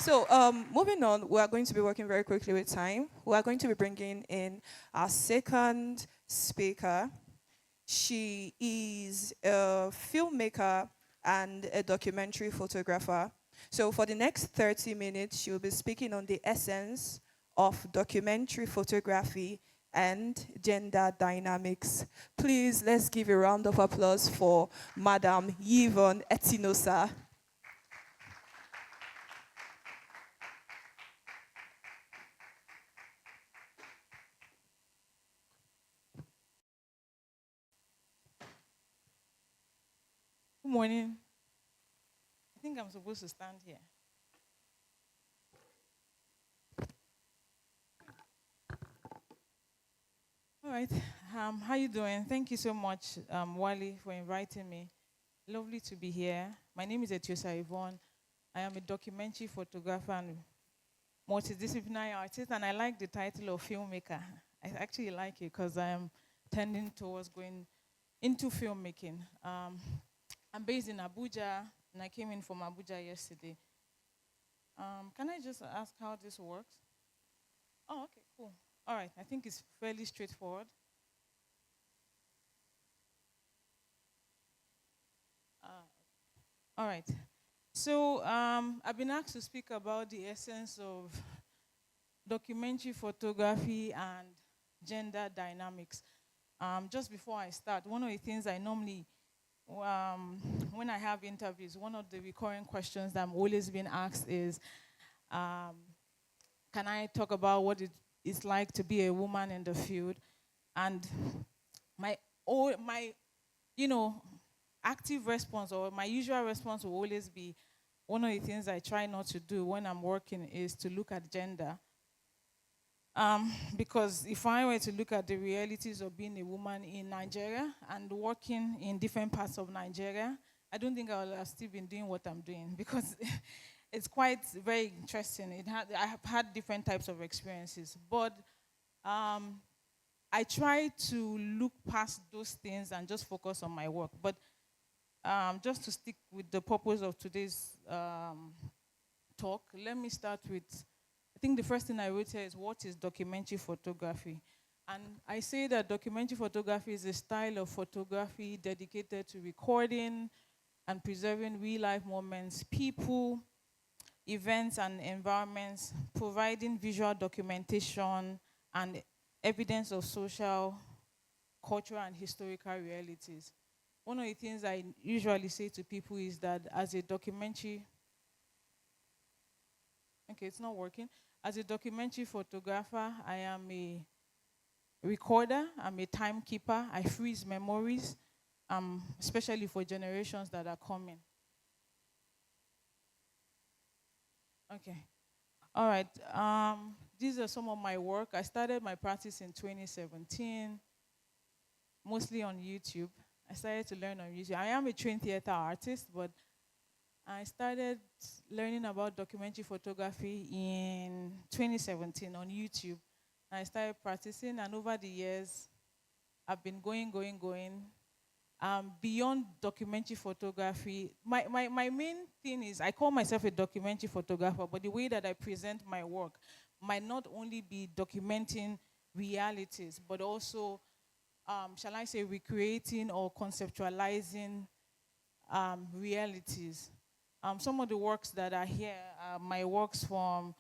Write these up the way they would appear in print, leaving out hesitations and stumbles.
So, moving on, we are going to be working very quickly with time. We are going to be bringing in our second speaker. She is a filmmaker and a documentary photographer. So, for the next 30 minutes, she will be speaking on the essence of documentary photography and gender dynamics. Please, let's give a round of applause for Madam Yvonne Etinosa. Good morning. I think I'm supposed to stand here. All right. How you doing? Thank you so much, Wally, for inviting me. Lovely to be here. My name is Etinosa Yvonne. I am a documentary photographer and multidisciplinary artist, and I like the title of filmmaker. I actually like it because I am tending towards going into filmmaking. I'm based in Abuja, and I came in from Abuja yesterday. Can I just ask how this works? Oh, okay, cool. All right, I think it's fairly straightforward. All right. So I've been asked to speak about the essence of documentary photography and gender dynamics. Just before I start, one of the things I normally, when I have interviews, one of the recurring questions that I'm always being asked is, um, can I talk about what it is like to be a woman in the field? And my, my, you know, active response or my usual response will always be one of the things I try not to do when I'm working is to look at gender. Because if I were to look at the realities of being a woman in Nigeria and working in different parts of Nigeria, I don't think I will have still been doing what I'm doing because it's quite very interesting. I have had different types of experiences, but um, I try to look past those things and just focus on my work. But just to stick with the purpose of today's talk, let me start with, I think the first thing I wrote here is what is documentary photography? And I say that documentary photography is a style of photography dedicated to recording and preserving real-life moments, people, events, and environments, providing visual documentation and evidence of social, cultural, and historical realities. One of the things I usually say to people is that as a documentary, okay, it's not working. As a documentary photographer, I am a recorder, I'm a timekeeper, I freeze memories, especially for generations that are coming. Okay. All right. These are some of my work. I started my practice in 2017, mostly on YouTube. I started to learn on YouTube. I am a trained theater artist, but I started learning about documentary photography in 2017 on YouTube. I started practicing, and over the years, I've been going. Beyond documentary photography, my main thing is I call myself a documentary photographer, but the way that I present my work might not only be documenting realities, but also, shall I say, recreating or conceptualizing realities. Some of the works that are here are my works from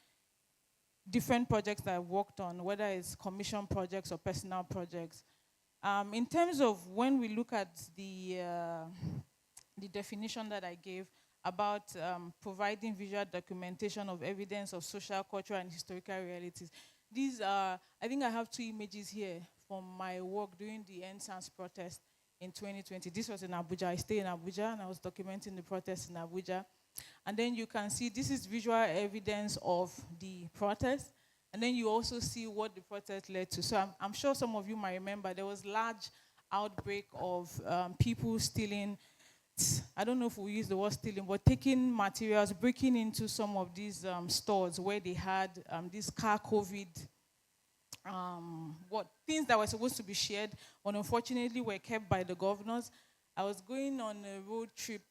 different projects that I've worked on, whether it's commission projects or personal projects. In terms of when we look at the definition that I gave about providing visual documentation of evidence of social, cultural, and historical realities, these are, I think I have two images here from my work during the NSANS protest in 2020. This was in Abuja. I stay in Abuja, and I was documenting the protest in Abuja. And then you can see this is visual evidence of the protest. And then you also see what the protest led to. So I'm sure some of you might remember there was large outbreak of people stealing, I don't know if we use the word stealing, but taking materials, breaking into some of these stores where they had this car COVID, what things that were supposed to be shared, but unfortunately were kept by the governors. I was going on a road trip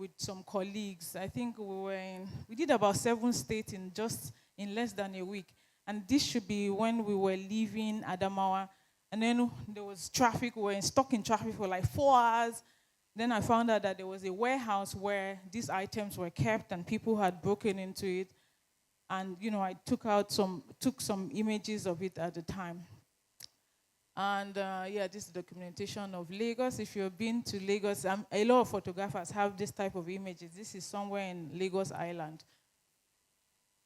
with some colleagues. I think we did about 7 states in less than a week. And this should be when we were leaving Adamawa. And then there was traffic. We were stuck in traffic for like 4 hours. Then I found out that there was a warehouse where these items were kept and people had broken into it. And I took some images of it at the time. And yeah, this is documentation of Lagos. If you've been to Lagos, a lot of photographers have this type of images. This is somewhere in Lagos Island.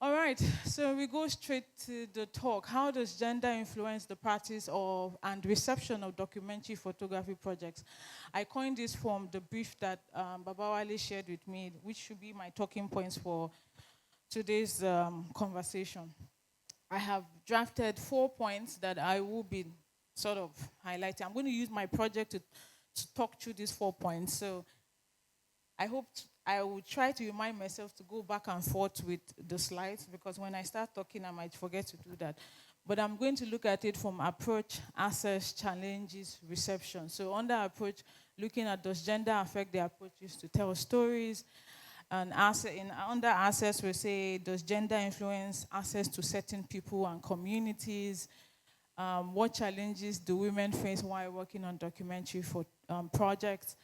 All right, so we go straight to the talk. How does gender influence the practice of and reception of documentary photography projects? I coined this from the brief that Babawale shared with me, which should be my talking points for today's conversation. I have drafted 4 points that I will be sort of highlighting. I'm going to use my project to talk through these 4 points. So I hope I will try to remind myself to go back and forth with the slides, because when I start talking, I might forget to do that. But I'm going to look at it from approach, access, challenges, reception. So under approach, looking at does gender affect the approaches to tell stories? And under access, we say, does gender influence access to certain people and communities? What challenges do women face while working on documentary projects?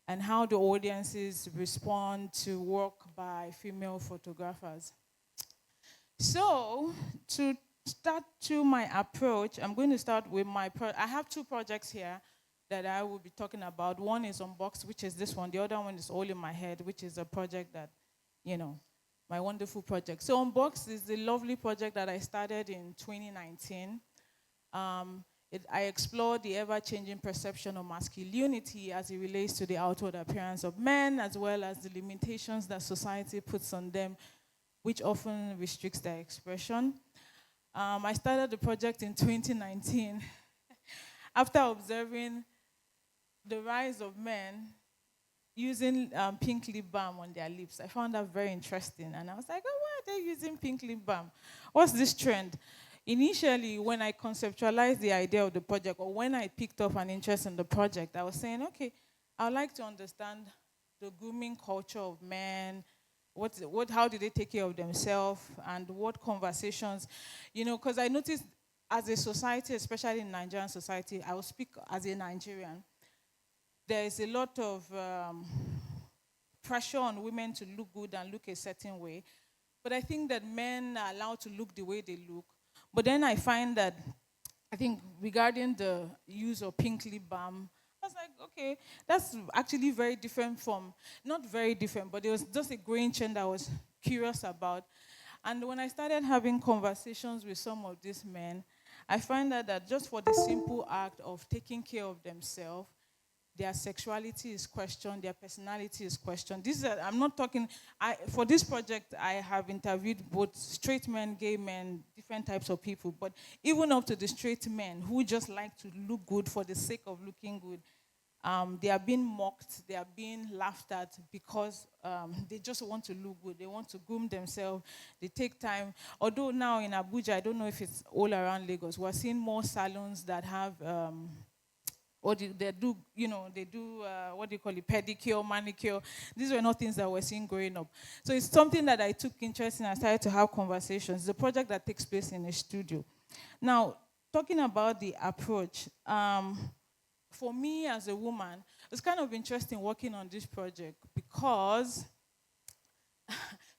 And how do audiences respond to work by female photographers? So, to start to my approach, I'm going to start with I have 2 projects here that I will be talking about. One is Unboxed, which is this one. The other one is All in My Head, which is a project that, my wonderful project. So Unboxed is the lovely project that I started in 2019. I explored the ever-changing perception of masculinity as it relates to the outward appearance of men, as well as the limitations that society puts on them, which often restricts their expression. I started the project in 2019 after observing the rise of men using pink lip balm on their lips. I found that very interesting, and I was like, oh, why are they using pink lip balm? What's this trend? Initially, when I conceptualized the idea of the project, or when I picked up an interest in the project, I was saying, okay, I would like to understand the grooming culture of men. How do they take care of themselves, and what conversations, because I noticed as a society, especially in Nigerian society, I will speak as a Nigerian, there is a lot of pressure on women to look good and look a certain way. But I think that men are allowed to look the way they look. But then I find that, I think regarding the use of pink lip balm, I was like, okay, that's actually very different from, not very different, but it was just a growing trend I was curious about. And when I started having conversations with some of these men, I find that just for the simple act of taking care of themselves, their sexuality is questioned, their personality is questioned. I'm not talking, for this project, I have interviewed both straight men, gay men, different types of people, but even up to the straight men who just like to look good for the sake of looking good, they are being mocked, they are being laughed at because they just want to look good, they want to groom themselves, they take time. Although now in Abuja, I don't know if it's all around Lagos, we're seeing more salons that have they do, what do you call it, pedicure, manicure. These were not things that we're seeing growing up. So it's something that I took interest in. I started to have conversations. It's a project that takes place in a studio. Now, talking about the approach, for me as a woman, it's kind of interesting working on this project because,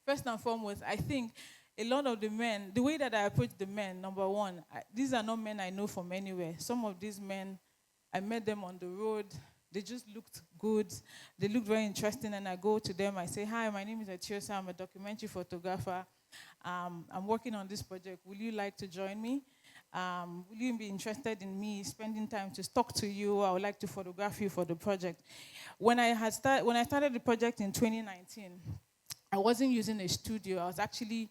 first and foremost, I think a lot of the men, the way that I approach the men, number one, these are not men I know from anywhere. Some of these men, I met them on the road. They just looked good. They looked very interesting, and I go to them. I say, hi, my name is Etinosa. I'm a documentary photographer. I'm working on this project. Will you like to join me? Will you be interested in me spending time to talk to you? I would like to photograph you for the project. When I started the project in 2019, I wasn't using a studio. I was actually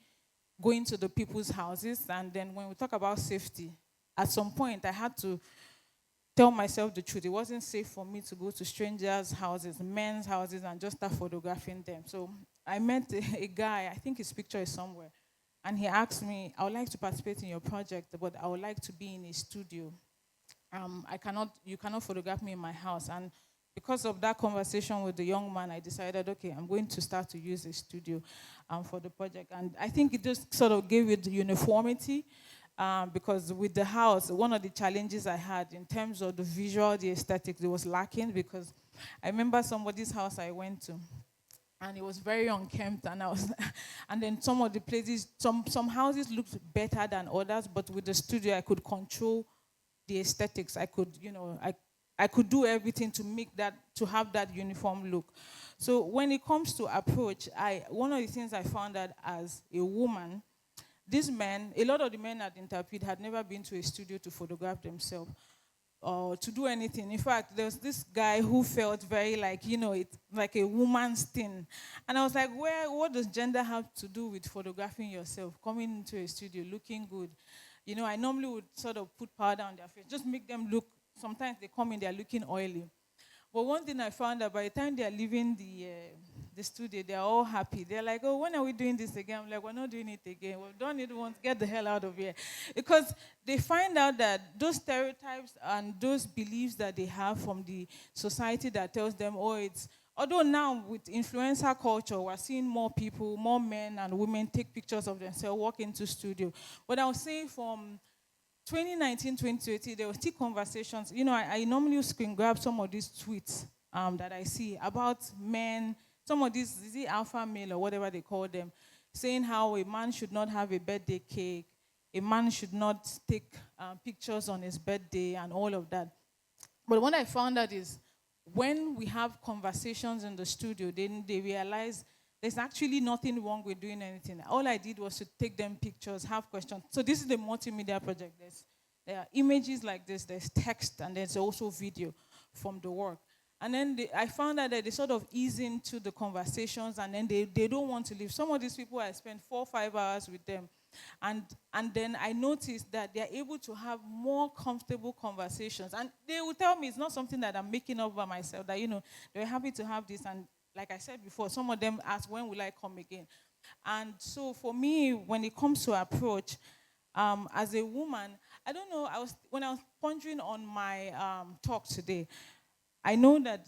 going to the people's houses. And then when we talk about safety, at some point I had to tell myself the truth. It wasn't safe for me to go to strangers' houses, men's houses, and just start photographing them. So I met a guy, I think his picture is somewhere, and he asked me, I would like to participate in your project, but I would like to be in a studio. You cannot photograph me in my house. And because of that conversation with the young man, I decided, okay, I'm going to start to use the studio for the project. And I think it just sort of gave it uniformity, because with the house, one of the challenges I had in terms of the visual, the aesthetics, it was lacking, because I remember somebody's house I went to, and it was very unkempt, and I was and then some of the places, some houses looked better than others, but with the studio I could control the aesthetics. I could, I could do everything to make that, to have that uniform look. So when it comes to approach, one of the things I found that as a woman, these men, a lot of the men I'd interviewed had never been to a studio to photograph themselves or to do anything. In fact, there was this guy who felt very like, it's like a woman's thing. And I was like, what does gender have to do with photographing yourself, coming into a studio, looking good? I normally would sort of put powder on their face, just make them look, sometimes they come in, they're looking oily. But one thing I found out, by the time they're leaving the studio, they're all happy. They're like, oh, when are we doing this again? I'm like, we're not doing it again. We've done it once, get the hell out of here. Because they find out that those stereotypes and those beliefs that they have from the society that tells them, oh, although now with influencer culture, we're seeing more people, more men and women take pictures of themselves, walk into studio. But I was saying from 2019, 2020, there were still conversations. I normally screen grab some of these tweets that I see about men, some of these, is it alpha male or whatever they call them, saying how a man should not have a birthday cake, a man should not take pictures on his birthday and all of that. But what I found out is when we have conversations in the studio, then they realize there's actually nothing wrong with doing anything. All I did was to take them pictures, have questions. So this is the multimedia project. There are images like this, there's text, and there's also video from the work. And then I found out that they sort of ease into the conversations, and then they don't want to leave. Some of these people, I spent 4 or 5 hours with them. And then I noticed that they're able to have more comfortable conversations. And they will tell me it's not something that I'm making up by myself, that, they're happy to have this. And like I said before, some of them ask, when will I come again? And so for me, when it comes to approach, as a woman, I don't know, when I was pondering on my talk today, I know that,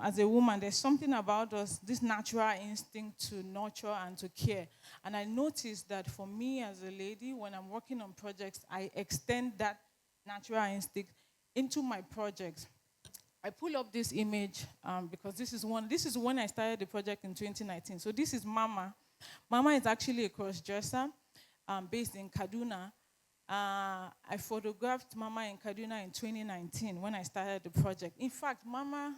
as a woman, there's something about us, this natural instinct to nurture and to care. And I noticed that for me as a lady, when I'm working on projects, I extend that natural instinct into my projects. I pull up this image because this is when I started the project in 2019. So this is Mama. Mama is actually a cross-dresser based in Kaduna. I photographed Mama in Kaduna in 2019 when I started the project. In fact, I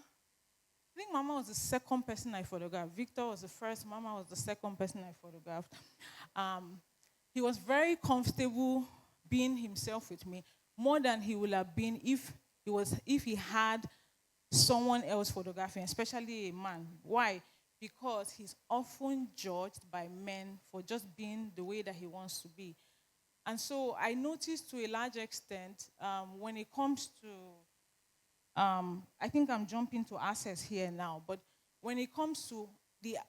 think Mama was the second person I photographed. Victor was the first, Mama was the second person I photographed. He was very comfortable being himself with me, more than he would have been if he had someone else photographing, especially a man. Why? Because he's often judged by men for just being the way that he wants to be. And so I noticed to a large extent when it comes to, I think I'm jumping to access here now, but when it comes to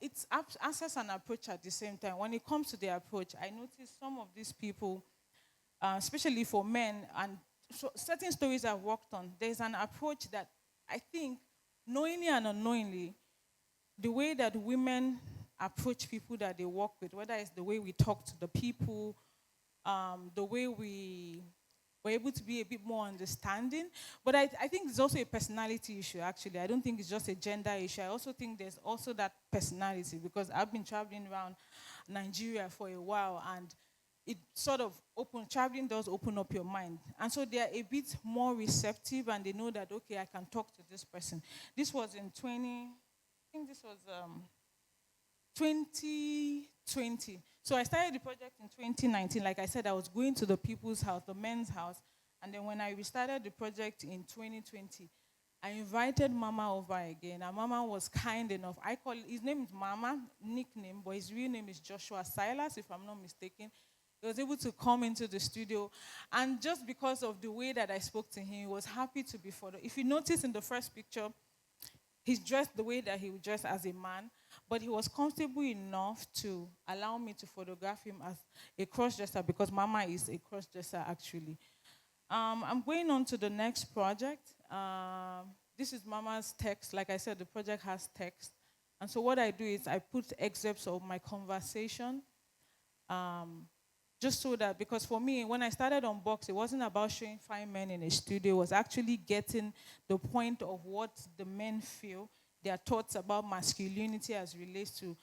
it's access and approach at the same time. When it comes to the approach, I noticed some of these people, especially for men, and so certain stories I've worked on, there's an approach that I think, knowingly and unknowingly, the way that women approach people that they work with, whether it's the way we talk to the people, the way we were able to be a bit more understanding. But I think it's also a personality issue, actually. I don't think it's just a gender issue. I also think there's also that personality, because I've been traveling around Nigeria for a while, and it sort of traveling does open up your mind. And so they're a bit more receptive, and they know that, okay, I can talk to this person. This was in 2020. So I started the project in 2019. Like I said, I was going to the people's house, the men's house. And then when I restarted the project in 2020, I invited Mama over again. And Mama was kind enough. His name is Mama, nickname, but his real name is Joshua Silas, if I'm not mistaken. He was able to come into the studio. And just because of the way that I spoke to him, he was happy to be photographed. If you notice in the first picture, he's dressed the way that he would dress as a man, but he was comfortable enough to allow me to photograph him as a cross-dresser, because Mama is a cross-dresser, actually. I'm going on to the next project. this is Mama's text. Like I said, the project has text. And so what I do is I put excerpts of my conversation, um, just so that, because for me, when I started on Box, it wasn't about showing fine men in a studio. It was actually getting the point of what the men feel, their thoughts about masculinity as relates to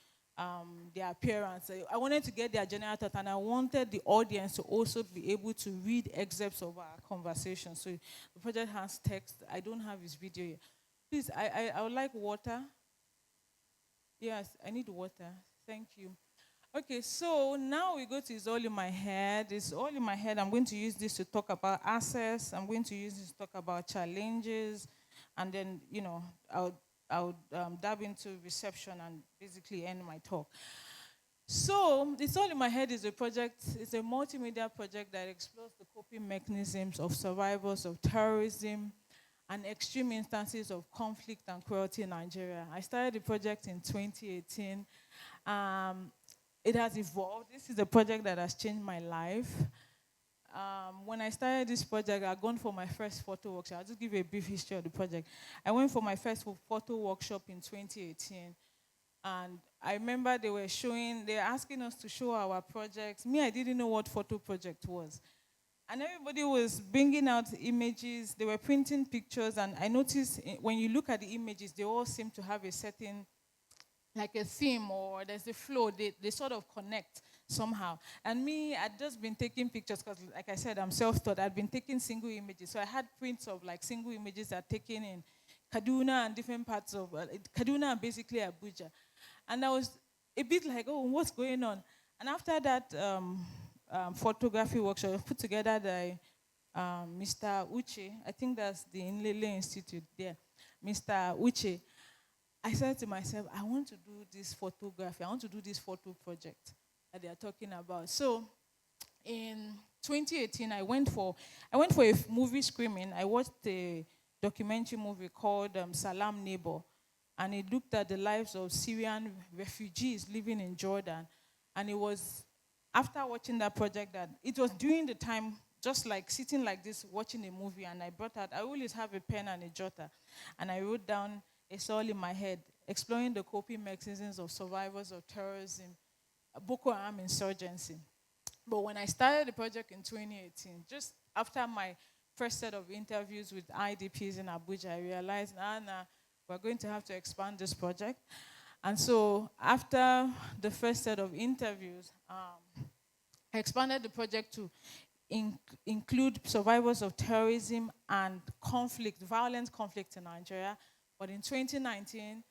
their appearance. I wanted to get their general thought, and I wanted the audience to also be able to read excerpts of our conversation. So the project has text. I don't have his video yet. Please, I would like water. Yes, I need water. Thank you. Okay, so now we go to It's All in My Head. It's all in my head. I'm going to use this to talk about access. I'm going to use this to talk about challenges. And then, I'll dab into reception and basically end my talk. So, It's All in My Head is a project, it's a multimedia project that explores the coping mechanisms of survivors of terrorism and extreme instances of conflict and cruelty in Nigeria. I started the project in 2018. It has evolved. This is a project that has changed my life. When I started this project, I'd gone for my first photo workshop. I'll just give you a brief history of the project. I went for my first photo workshop in 2018. And I remember they were asking us to show our projects. Me, I didn't know what photo project was. And everybody was bringing out images. They were printing pictures. And I noticed when you look at the images, they all seem to have a certain, like a theme, or there's a flow. They sort of connect somehow. And me, I'd just been taking pictures because, like I said, I'm self-taught. I'd been taking single images. So I had prints of like single images that are taken in Kaduna and different parts of Kaduna and basically Abuja. And I was a bit like, oh, what's going on? And after that photography workshop, I put together the Mr. Uche. I think that's the Inlele Institute there. Mr. Uche. I said to myself, I want to do this photography. I want to do this photo project that they are talking about. So in 2018, I went for a movie screening. I watched a documentary movie called Salam Neighbor, and it looked at the lives of Syrian refugees living in Jordan. And it was after watching that project that it was during the time, just like sitting like this, watching a movie, and I always have a pen and a jotter, and I wrote down It's All in My Head, exploring the coping mechanisms of survivors of terrorism, Boko Haram insurgency. But when I started the project in 2018, just after my first set of interviews with IDPs in Abuja, I realized, we're going to have to expand this project. And so after the first set of interviews, I expanded the project to include survivors of terrorism and conflict, violent conflict in Nigeria. But in 2019,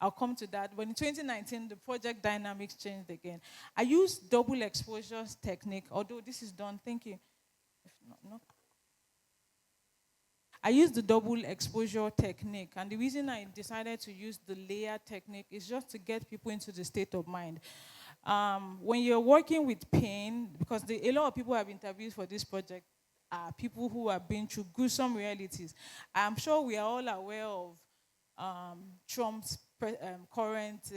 I'll come to that. But in 2019, the project dynamics changed again. I used double exposure technique, although this is done. Thank you. If not. I used the double exposure technique, and the reason I decided to use the layer technique is just to get people into the state of mind. When you're working with pain, because a lot of people have interviewed for this project are people who have been through gruesome realities. I'm sure we are all aware of Trump's current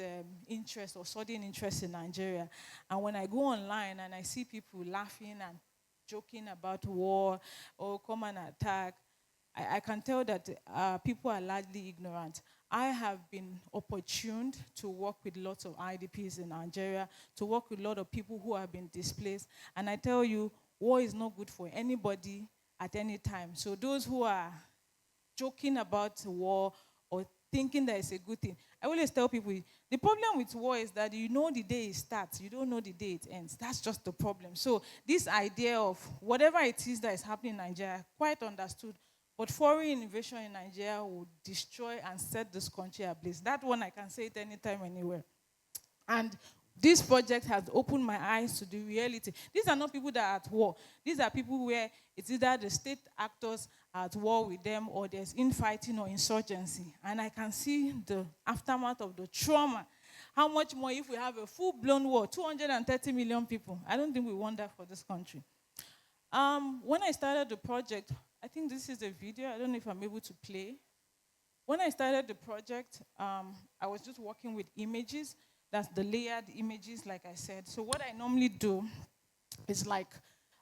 interest or sudden interest in Nigeria. And when I go online and I see people laughing and joking about war or come and attack, I can tell that people are largely ignorant. I have been opportuned to work with lots of IDPs in Nigeria, to work with a lot of people who have been displaced. And I tell you, war is not good for anybody at any time. So those who are joking about war or thinking that it's a good thing, I always tell people, the problem with war is that you know the day it starts, you don't know the day it ends. That's just the problem. So this idea of whatever it is that is happening in Nigeria, quite understood. But foreign invasion in Nigeria will destroy and set this country ablaze. That one I can say it anytime, anywhere. And this project has opened my eyes to the reality. These are not people that are at war. These are people where it's either the state actors are at war with them or there's infighting or insurgency. And I can see the aftermath of the trauma. How much more if we have a full-blown war, 230 million people. I don't think we want that for this country. When I started the project, I think this is a video. I don't know if I'm able to play. When I started the project, I was just working with images. That's the layered images, like I said. So what I normally do is like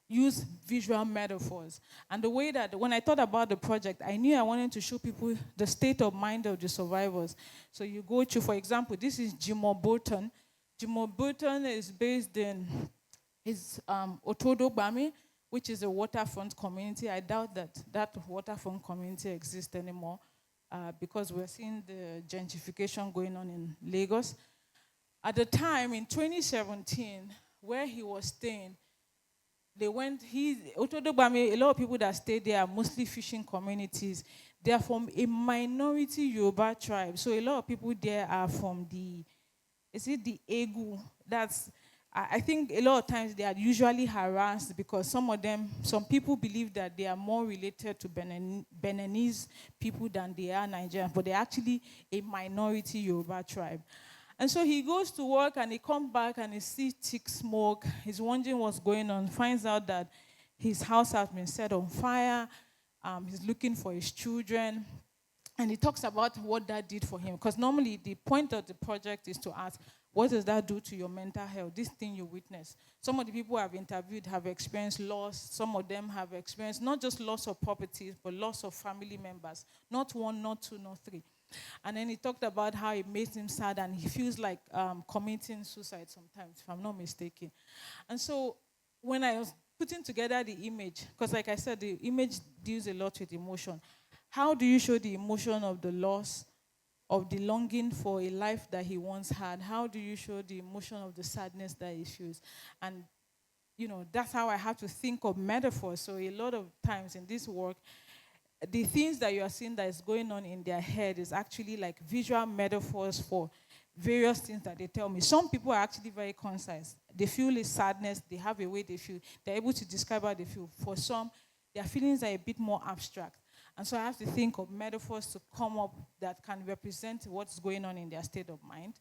use visual metaphors. And the way that when I thought about the project, I knew I wanted to show people the state of mind of the survivors. So you go to, for example, this is Jimo Burton. Jimo Burton is based in Otodo Bami, which is a waterfront community. I doubt that that waterfront community exists anymore because we're seeing the gentrification going on in Lagos. At the time, in 2017, where he was staying, Otodogbami, a lot of people that stay there are mostly fishing communities. They are from a minority Yoruba tribe. So a lot of people there are from the Egu? I think a lot of times they are usually harassed because some people believe that they are more related to Beninese people than they are Nigerians, but they're actually a minority Yoruba tribe. And so he goes to work and he comes back and he sees thick smoke. He's wondering what's going on, finds out that his house has been set on fire. He's looking for his children. And he talks about what that did for him. Because normally the point of the project is to ask, what does that do to your mental health, this thing you witness? Some of the people I've interviewed have experienced loss. Some of them have experienced not just loss of properties, but loss of family members. Not one, not two, not three. And then he talked about how it makes him sad and he feels like committing suicide sometimes, if I'm not mistaken. And so when I was putting together the image, because like I said, the image deals a lot with emotion. How do you show the emotion of the loss, of the longing for a life that he once had? How do you show the emotion of the sadness that he feels? And, that's how I have to think of metaphors. So a lot of times in this work, the things that you are seeing that is going on in their head is actually like visual metaphors for various things that they tell me. Some people are actually very concise. They feel a sadness. They have a way they feel. They're able to describe how they feel. For some, their feelings are a bit more abstract. And so I have to think of metaphors to come up that can represent what's going on in their state of mind.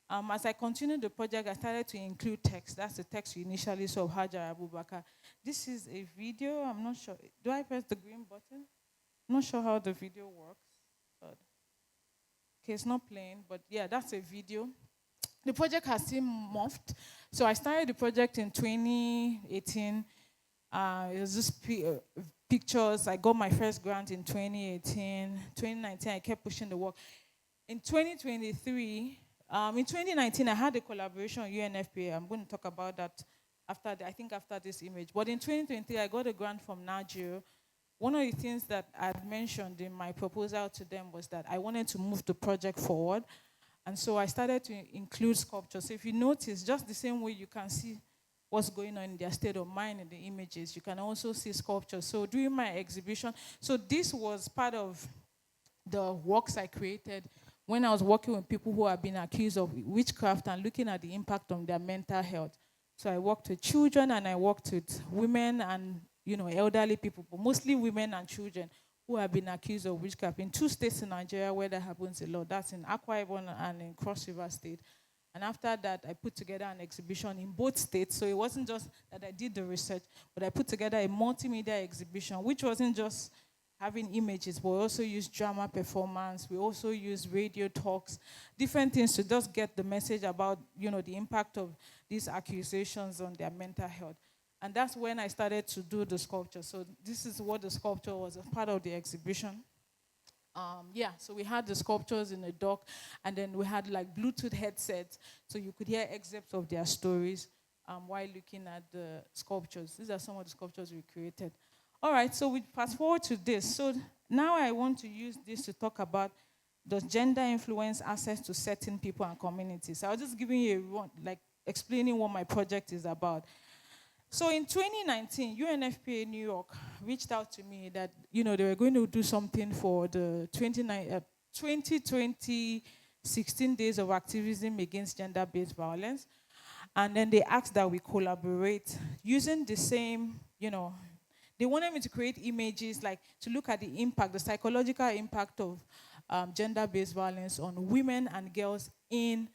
As I continued the project, I started to include text. That's the text you initially saw of Hajar Abubakar. This is a video. I'm not sure. Do I press the green button? I'm not sure how the video works. But okay, it's not playing, but yeah, that's a video. The project has still morphed. So I started the project in 2018. It was just pictures. I got my first grant in 2018. 2019, I kept pushing the work. In 2023, in 2019, I had a collaboration with UNFPA. I'm going to talk about that after this image. But in 2023, I got a grant from Nigeria. One of the things that I had mentioned in my proposal to them was that I wanted to move the project forward. And so I started to include sculptures. So if you notice, just the same way you can see what's going on in their state of mind in the images, you can also see sculptures. So during my exhibition, so this was part of the works I created when I was working with people who have been accused of witchcraft and looking at the impact on their mental health. So I worked with children and I worked with women and elderly people, but mostly women and children who have been accused of witchcraft in 2 states in Nigeria where that happens a lot. That's in Akwa Ibom and in Cross River State. And after that, I put together an exhibition in both states. So it wasn't just that I did the research, but I put together a multimedia exhibition, which wasn't just having images, but we also used drama performance. We also used radio talks, different things to just get the message about, the impact of these accusations on their mental health. And that's when I started to do the sculpture. So this is what the sculpture was, a part of the exhibition. So we had the sculptures in the dock, and then we had like Bluetooth headsets, so you could hear excerpts of their stories while looking at the sculptures. These are some of the sculptures we created. All right, so we fast forward to this. So now I want to use this to talk about does gender influence access to certain people and communities. So I was just giving you explaining what my project is about. So in 2019, UNFPA New York reached out to me that, they were going to do something for the 2020 16 days of activism against gender-based violence. And then they asked that we collaborate using the same, they wanted me to create images, to look at the impact, the psychological impact of gender-based violence on women and girls in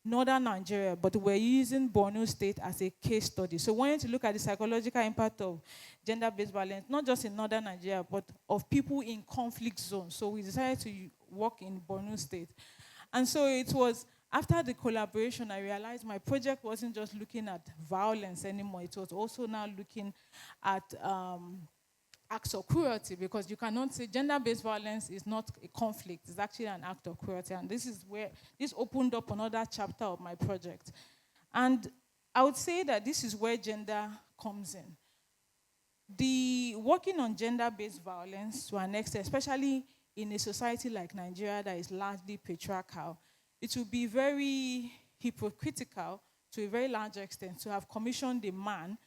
northern Nigeria, but we're using Borno State as a case study. So we wanted to look at the psychological impact of gender-based violence, not just in northern Nigeria, but of people in conflict zones. So we decided to work in Borno State. And so it was After the collaboration, I realized my project wasn't just looking at violence anymore. It was also now looking at acts of cruelty, because you cannot say gender-based violence is not a conflict. It's actually an act of cruelty. And this is where this opened up another chapter of my project. And I would say that this is where gender comes in. The working on gender-based violence to an extent, especially in a society like Nigeria that is largely patriarchal, it would be very hypocritical to a very large extent to have commissioned a man.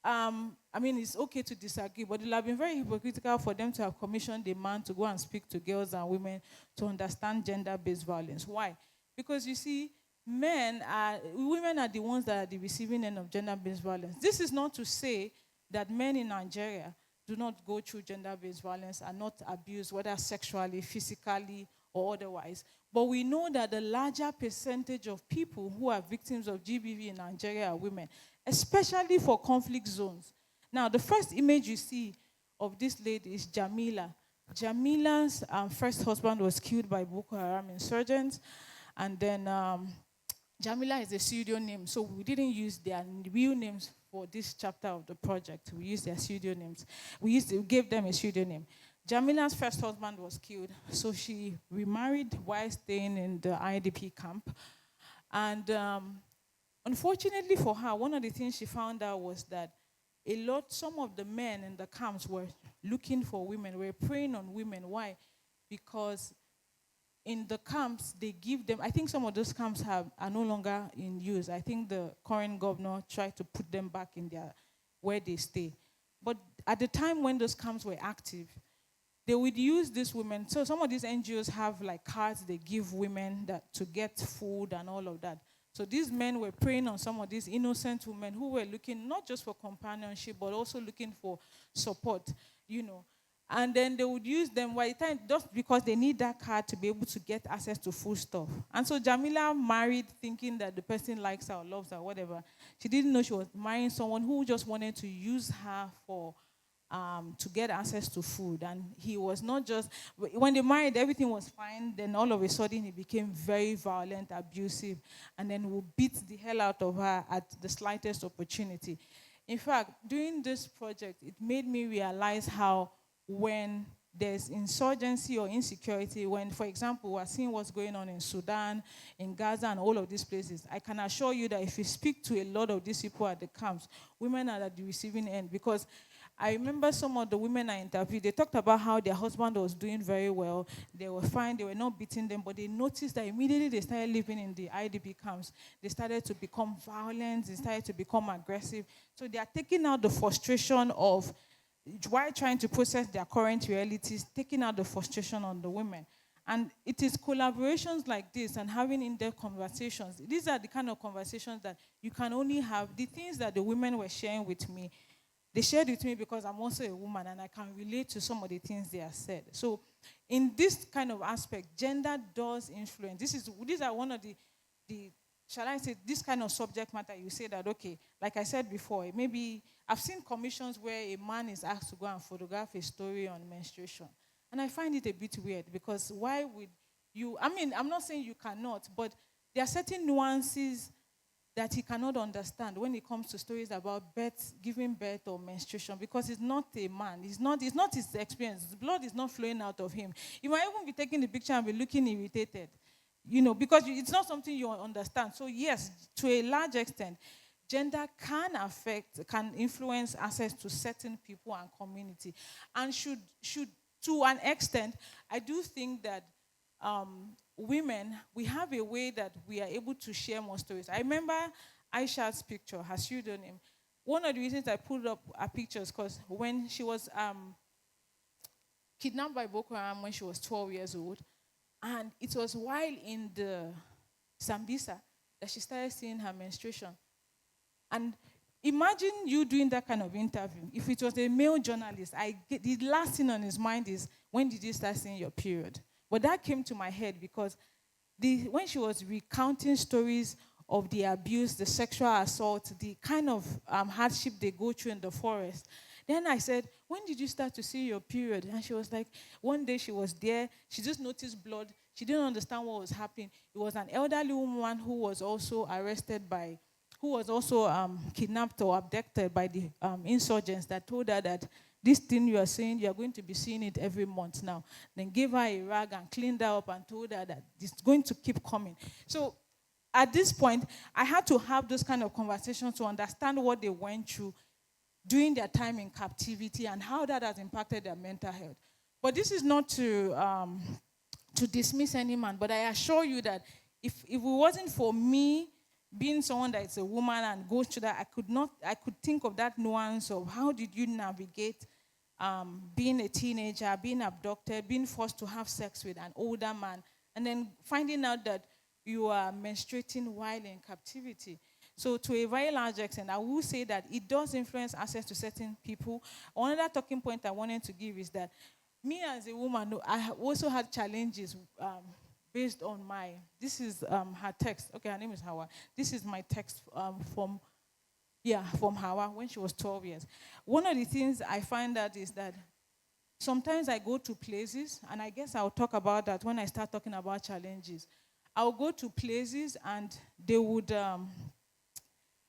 I mean, it's okay to disagree, but it would have been very hypocritical for them to have commissioned a man to go and speak to girls and women to understand gender-based violence. Why? Because you see, women are the ones that are the receiving end of gender-based violence. This is not to say that men in Nigeria do not go through gender-based violence, are not abused, whether sexually, physically, or otherwise. But we know that the larger percentage of people who are victims of GBV in Nigeria are women, especially for conflict zones. Now, the first image you see of this lady is Jamila. Jamila's first husband was killed by Boko Haram insurgents, and then Jamila is a pseudonym, so we didn't use their real names for this chapter of the project. We used their pseudonyms. We gave them a pseudonym. Jamila's first husband was killed, so she remarried while staying in the IDP camp. And unfortunately for her, one of the things she found out was that some of the men in the camps were looking for women, were preying on women. Why? Because in the camps, they give them, I think some of those camps are no longer in use. I think the current governor tried to put them back in where they stay. But at the time when those camps were active, they would use these women. So some of these NGOs have like cards they give women to get food and all of that. So these men were preying on some of these innocent women who were looking not just for companionship, but also looking for support, And then they would use them just because they need that card to be able to get access to food stuff. And so Jamila married thinking that the person likes her or loves her, whatever. She didn't know she was marrying someone who just wanted to use her to get access to food. And he was not just, when they married, everything was fine. Then all of a sudden, he became very violent, abusive, and then would beat the hell out of her at the slightest opportunity. In fact, doing this project, it made me realize how when there's insurgency or insecurity, when, for example, we're seeing what's going on in Sudan, in Gaza, and all of these places, I can assure you that if you speak to a lot of these people at the camps, women are at the receiving end. Because I remember some of the women I interviewed, they talked about how their husband was doing very well. They were fine, they were not beating them, but they noticed that immediately they started living in the IDP camps, they started to become violent, they started to become aggressive. So they are taking out the frustration of, while trying to process their current realities, taking out the frustration on the women. And it is collaborations like this and having in-depth conversations. These are the kind of conversations that you can only have. The things that the women were sharing with me, they shared with me because I'm also a woman and I can relate to some of the things they have said. So in this kind of aspect, gender does influence. These are one of the shall I say, this kind of subject matter, you say that, okay, like I said before, maybe I've seen commissions where a man is asked to go and photograph a story on menstruation. And I find it a bit weird because why would you, I'm not saying you cannot, but there are certain nuances that he cannot understand when it comes to stories about birth, giving birth or menstruation, because he's not a man. It's not his experience. The blood is not flowing out of him. You might even be taking the picture and be looking irritated. Because it's not something you understand. So yes, to a large extent, gender can influence access to certain people and community. And should to an extent, I do think that women, we have a way that we are able to share more stories. I remember Aisha's picture, her pseudonym. One of the reasons I pulled up her pictures because when she was kidnapped by Boko Haram when she was 12 years old, and it was while in the Sambisa that she started seeing her menstruation. And imagine you doing that kind of interview. If it was a male journalist, the last thing on his mind is, when did you start seeing your period? But that came to my head because when she was recounting stories of the abuse, the sexual assault, the kind of hardship they go through in the forest, then I said, when did you start to see your period? And she was like, one day she was there, she just noticed blood. She didn't understand what was happening. It was an elderly woman who was also who was also kidnapped or abducted by the insurgents that told her that this thing you are saying, you are going to be seeing it every month now. Then gave her a rag and cleaned her up and told her that it's going to keep coming. So at this point, I had to have those kind of conversations to understand what they went through during their time in captivity and how that has impacted their mental health. But this is not to dismiss any man, but I assure you that if it wasn't for me being someone that is a woman and goes through that, I could think of that nuance of how did you navigate being a teenager, being abducted, being forced to have sex with an older man, and then finding out that you are menstruating while in captivity. So to a very large extent, I will say that it does influence access to certain people. Another talking point I wanted to give is that me as a woman, I also had challenges based on this is her text. Okay, her name is Hawa. This is my text from Hawa when she was 12 years. One of the things I find out is that sometimes I go to places, and I guess I'll talk about that when I start talking about challenges. I'll go to places and they would, I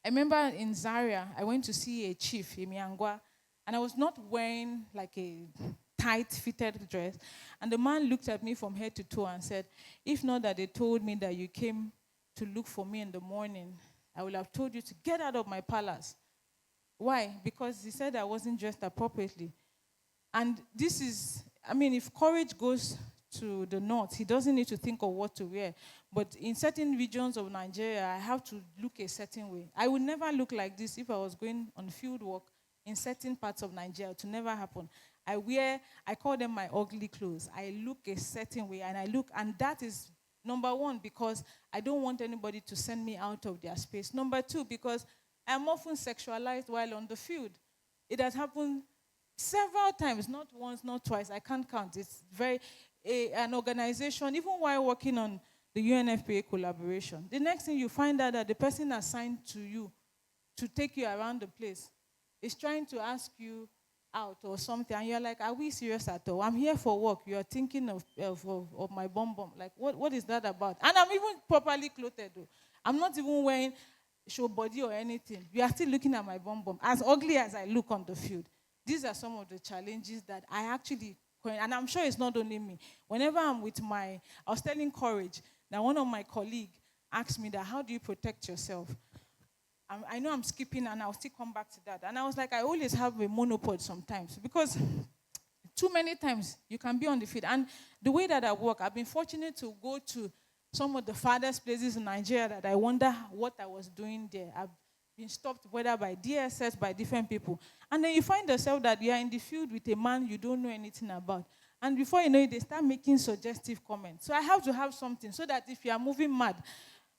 remember in Zaria, I went to see a chief in Miangwa, and I was not wearing like a tight fitted dress. And the man looked at me from head to toe and said, if not that they told me that you came to look for me in the morning, I would have told you to get out of my palace. Why? Because he said I wasn't dressed appropriately. And this is, if courage goes to the north, he doesn't need to think of what to wear. But in certain regions of Nigeria, I have to look a certain way. I would never look like this if I was going on field work in certain parts of Nigeria. It will never happen. I call them my ugly clothes. I look a certain way, and that is number one, because I don't want anybody to send me out of their space. Number two, because I'm often sexualized while on the field. It has happened several times, not once, not twice. I can't count. It's an organization, even while working on the UNFPA collaboration. The next thing you find out that the person assigned to you to take you around the place is trying to ask you out or something, and you're like, are we serious at all? I'm here for work. You're thinking of my bum. Like, what is that about? And I'm even properly clothed, though. I'm not even wearing show body or anything. You are still looking at my bum, as ugly as I look on the field. These are some of the challenges that I actually, and I'm sure it's not only me. Whenever I'm with I was telling Courage that one of my colleagues asked me that, how do you protect yourself? I know I'm skipping, and I'll still come back to that. And I was like, I always have a monopod sometimes, because too many times you can be on the field. And the way that I work, I've been fortunate to go to some of the farthest places in Nigeria that I wonder what I was doing there. I've been stopped, whether by DSS, by different people. And then you find yourself that you are in the field with a man you don't know anything about. And before you know it, they start making suggestive comments. So I have to have something so that if you are moving mad,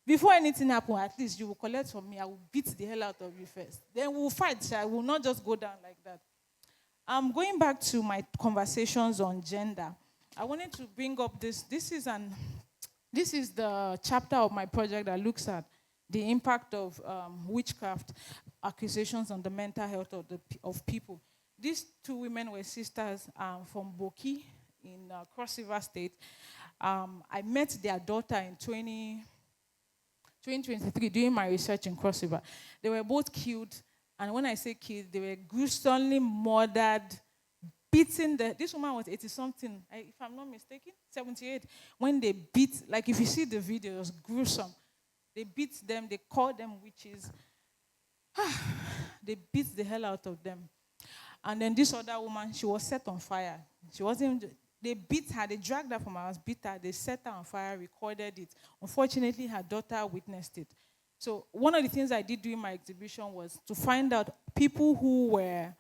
before anything happens, at least you will collect from me. I will beat the hell out of you first. Then we'll fight. So I will not just go down like that. Going back to my conversations on gender, I wanted to bring up this. This is the chapter of my project that looks at the impact of witchcraft accusations on the mental health of people. These two women were sisters from Boki in Cross River State. I met their daughter in 2023 doing my research in Cross River. They were both killed, and when I say killed, they were gruesomely murdered, beaten. This woman was 80-something, if I'm not mistaken, 78. When they beat, like if you see the video, it was gruesome. They beat them, they called them witches. They beat the hell out of them. And then this other woman, she was set on fire. They beat her, they dragged her from her house, beat her, they set her on fire, recorded it. Unfortunately, her daughter witnessed it. So one of the things I did during my exhibition was to find out people who were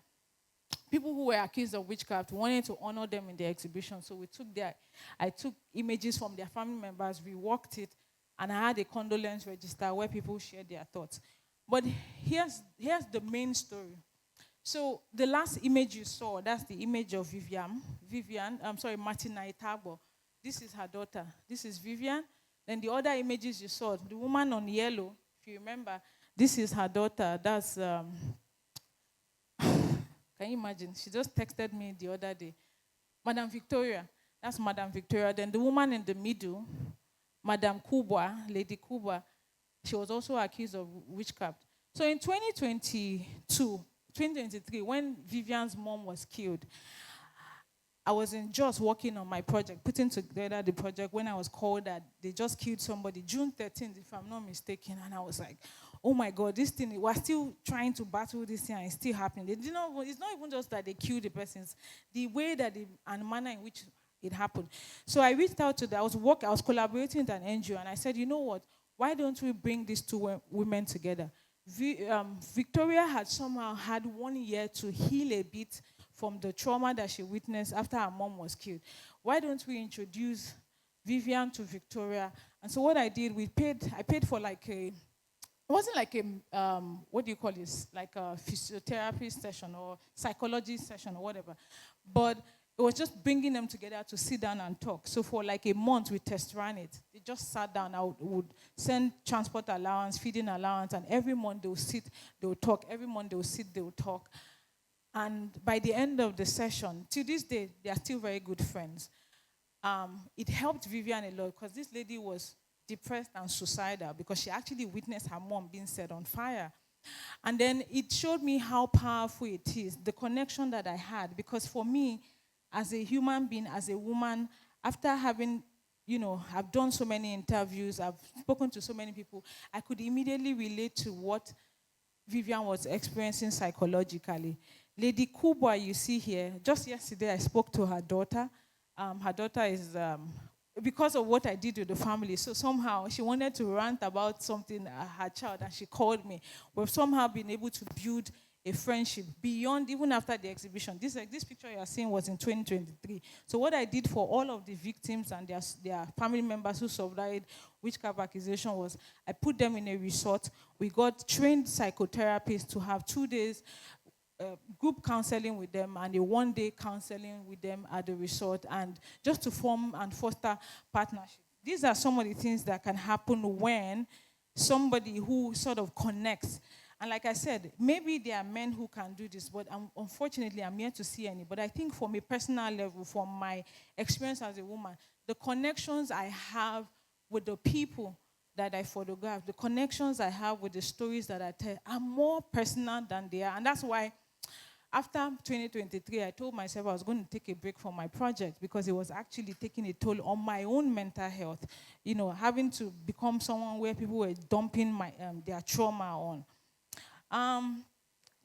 accused of witchcraft, wanted to honor them in the exhibition. So I took images from their family members, reworked it, and I had a condolence register where people shared their thoughts. But here's the main story. So the last image you saw, that's the image of Martina Itabo. This is her daughter. This is Vivian. Then the other images you saw, the woman on yellow, if you remember, this is her daughter. That's, can you imagine? She just texted me the other day. Madam Victoria. That's Madam Victoria. Then the woman in the middle, Madam Kubwa, Lady Kubwa, she was also accused of witchcraft. So in 2023, when Vivian's mom was killed, I was in Jos working on my project, putting together the project, when I was called that they just killed somebody, June 13th, if I'm not mistaken. And I was like, oh my God, this thing, we're still trying to battle this thing and it's still happening. They did not, it's not even just that they killed the persons, the way that and manner in which it happened. So I reached out to them. I was collaborating with an NGO, and I said, you know what? Why don't we bring these two women together? Victoria had somehow had 1 year to heal a bit from the trauma that she witnessed after her mom was killed. Why don't we introduce Vivian to Victoria? And so what I did, I paid for like it wasn't like a, what do you call this? Like a physiotherapy session or psychology session or whatever. But it was just bringing them together to sit down and talk. So for like a month, we test ran it. They just sat down. I would send transport allowance, feeding allowance, and every month they would sit, they would talk. Every month they would sit, they would talk. And by the end of the session, to this day, they are still very good friends. It helped Vivian a lot because this lady was depressed and suicidal because she actually witnessed her mom being set on fire. And then it showed me how powerful it is, the connection that I had. Because for me, as a human being, as a woman, after having, I've done so many interviews, I've spoken to so many people, I could immediately relate to what Vivian was experiencing psychologically. Lady Kubwa, you see here, just yesterday I spoke to her daughter. Her daughter is, because of what I did with the family, so somehow she wanted to rant about something, her child, and she called me. We've somehow been able to build a friendship beyond, even after the exhibition. This picture you are seeing was in 2023. So what I did for all of the victims and their family members who survived witchcraft accusation was I put them in a resort. We got trained psychotherapists to have 2 days group counseling with them and a 1-day counseling with them at the resort, and just to form and foster partnership. These are some of the things that can happen when somebody who sort of connects. And like I said, maybe there are men who can do this, but unfortunately, I'm yet to see any. But I think from a personal level, from my experience as a woman, the connections I have with the people that I photograph, the connections I have with the stories that I tell are more personal than they are. And that's why after 2023, I told myself I was going to take a break from my project because it was actually taking a toll on my own mental health. Having to become someone where people were dumping their trauma on.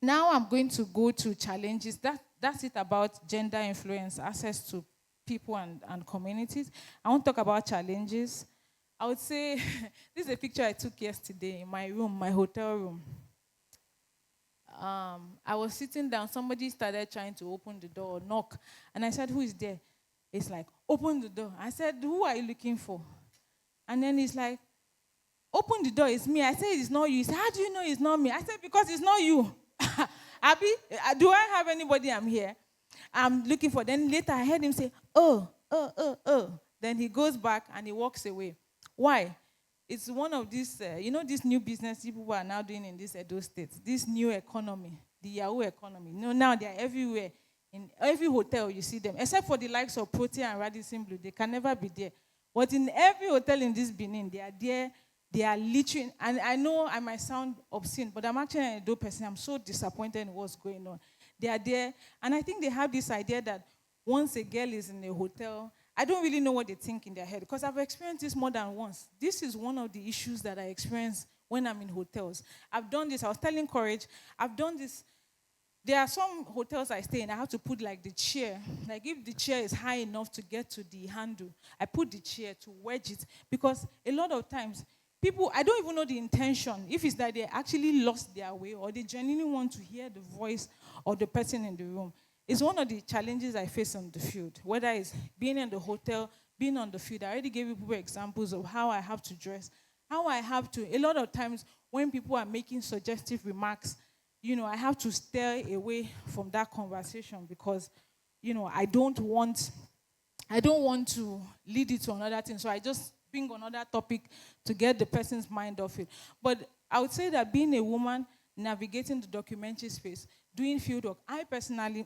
Now I'm going to go to challenges. That's it about gender influence, access to people and communities. I want to talk about challenges. I would say, this is a picture I took yesterday in my room, my hotel room. I was sitting down, somebody started trying to open the door or knock, and I said, who is there? It's like, open the door. I said, who are you looking for? And then he's like, open the door, it's me. I said, it's not you. He said, how do you know it's not me? I said, because it's not you. Abby, do I have anybody I'm here? I'm looking for. Then later I heard him say, oh. Then he goes back and he walks away. Why? It's one of these, this new business people are now doing in this Edo state, this new economy, the Yahoo economy. Now they're everywhere. In every hotel you see them, except for the likes of Protea and Radisson Blue. They can never be there. But in every hotel in this Benin, they are there. They are literally, and I know I might sound obscene, but I'm actually an Edo person. I'm so disappointed in what's going on. They are there, and I think they have this idea that once a girl is in a hotel, I don't really know what they think in their head, because I've experienced this more than once. This is one of the issues that I experience when I'm in hotels. I've done this. I was telling Courage, I've done this. There are some hotels I stay in, I have to put like the chair. Like if the chair is high enough to get to the handle, I put the chair to wedge it. Because a lot of times, people, I don't even know the intention. If it's that they actually lost their way or they genuinely want to hear the voice of the person in the room. It's one of the challenges I face on the field, whether it's being in the hotel, being on the field. I already gave you people examples of how I have to dress, how I have to, a lot of times when people are making suggestive remarks, I have to stay away from that conversation because, I don't want to lead it to another thing. So I just bring another topic to get the person's mind off it. But I would say that being a woman, navigating the documentary space, doing field work, I personally,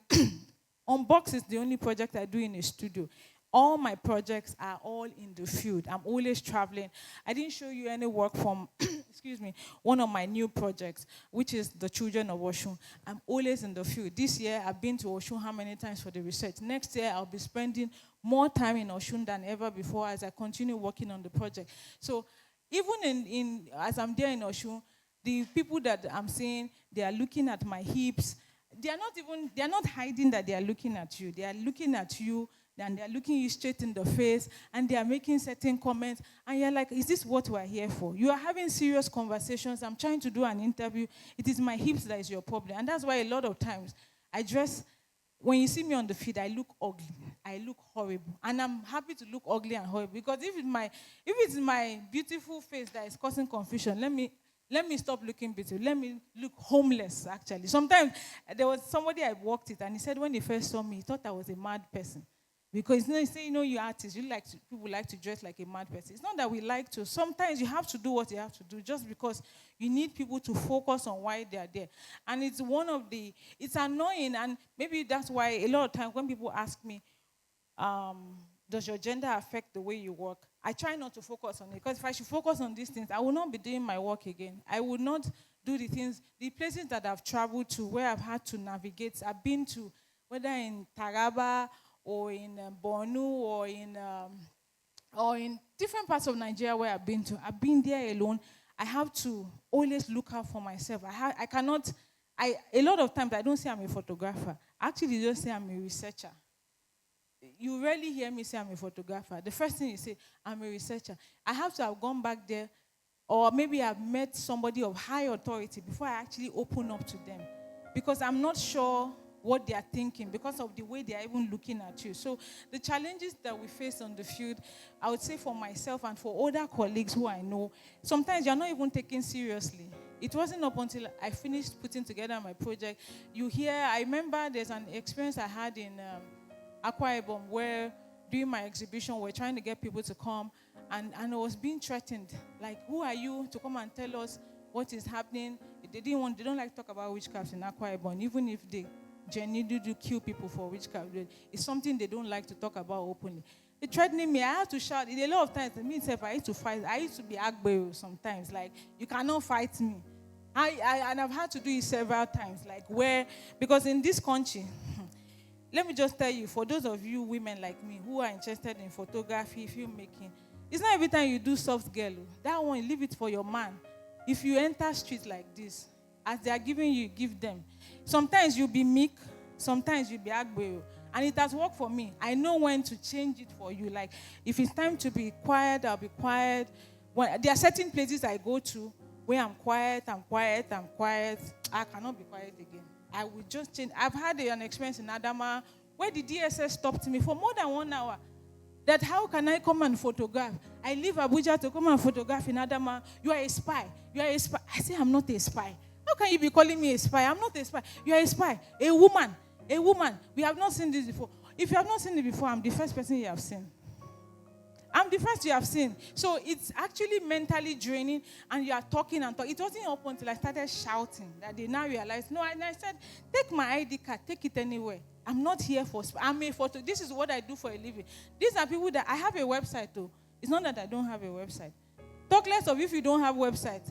Unbox is the only project I do in a studio. All my projects are all in the field. I'm always traveling. I didn't show you any work from, excuse me, one of my new projects, which is the Children of Oshun. I'm always in the field. This year, I've been to Oshun how many times for the research? Next year, I'll be spending more time in Oshun than ever before as I continue working on the project. So even as I'm there in Oshun, the people that I'm seeing, they are looking at my hips. They are not hiding that they are looking at you. They are looking at you, and they are looking you straight in the face, and they are making certain comments, and you're like, is this what we're here for? You are having serious conversations. I'm trying to do an interview. It is my hips that is your problem. And that's why a lot of times I dress, when you see me on the feed, I look ugly. I look horrible. And I'm happy to look ugly and horrible, because if it's my beautiful face that is causing confusion, let me stop looking beautiful. Let me look homeless, actually. Sometimes there was somebody I worked with, and he said when he first saw me, he thought I was a mad person. Because he said, you're artists, people like to dress like a mad person. It's not that we like to. Sometimes you have to do what you have to do just because you need people to focus on why they are there. And it's it's annoying, and maybe that's why a lot of times when people ask me, does your gender affect the way you work? I try not to focus on it, because if I should focus on these things, I will not be doing my work again. I would not do the places that I've traveled to, where I've had to navigate. I've been to, whether in Taraba or in Borno or in different parts of Nigeria where I've been to. I've been there alone. I have to always look out for myself. A lot of times I don't say I'm a photographer. I actually just say I'm a researcher. You rarely hear me say I'm a photographer. The first thing you say, I'm a researcher. I have to have gone back there, or maybe I've met somebody of high authority before I actually open up to them, because I'm not sure what they are thinking because of the way they are even looking at you. So the challenges that we face on the field, I would say for myself and for other colleagues who I know, sometimes you're not even taken seriously. It wasn't up until I finished putting together my project. I remember there's an experience I had in Akwa Ibom, where during my exhibition, we're trying to get people to come, and I was being threatened. Like, who are you to come and tell us what is happening? They don't like to talk about witchcraft in Akwa Ibom, even if they genuinely do kill people for witchcraft. It's something they don't like to talk about openly. They threatening me. I had to shout. A lot of times, me myself, I used to fight. I used to be Agbe sometimes. Like, you cannot fight me. And I've had to do it several times. Because in this country, let me just tell you, for those of you women like me who are interested in photography, filmmaking, it's not every time you do soft girl. That one, leave it for your man. If you enter street like this, as they are giving you, give them. Sometimes you'll be meek, sometimes you'll be agbe. And it has worked for me. I know when to change it for you. Like, if it's time to be quiet, I'll be quiet. There are certain places I go to where I'm quiet. I cannot be quiet again. I will just change. I've had an experience in Adama where the DSS stopped me for more than 1 hour. That how can I come and photograph? I leave Abuja to come and photograph in Adama. You are a spy. I say, I'm not a spy. How can you be calling me a spy? I'm not a spy. You are a spy. A woman. We have not seen this before. If you have not seen it before, I'm the first person you have seen. I'm the first you have seen. So it's actually mentally draining, and you are talking and talking. It wasn't up until I started shouting that they now realized, no, and I said, take my ID card, take it anywhere. I'm not here for, I'm a photo. This is what I do for a living. These are people that, I have a website too. It's not that I don't have a website. Talk less of if you don't have website.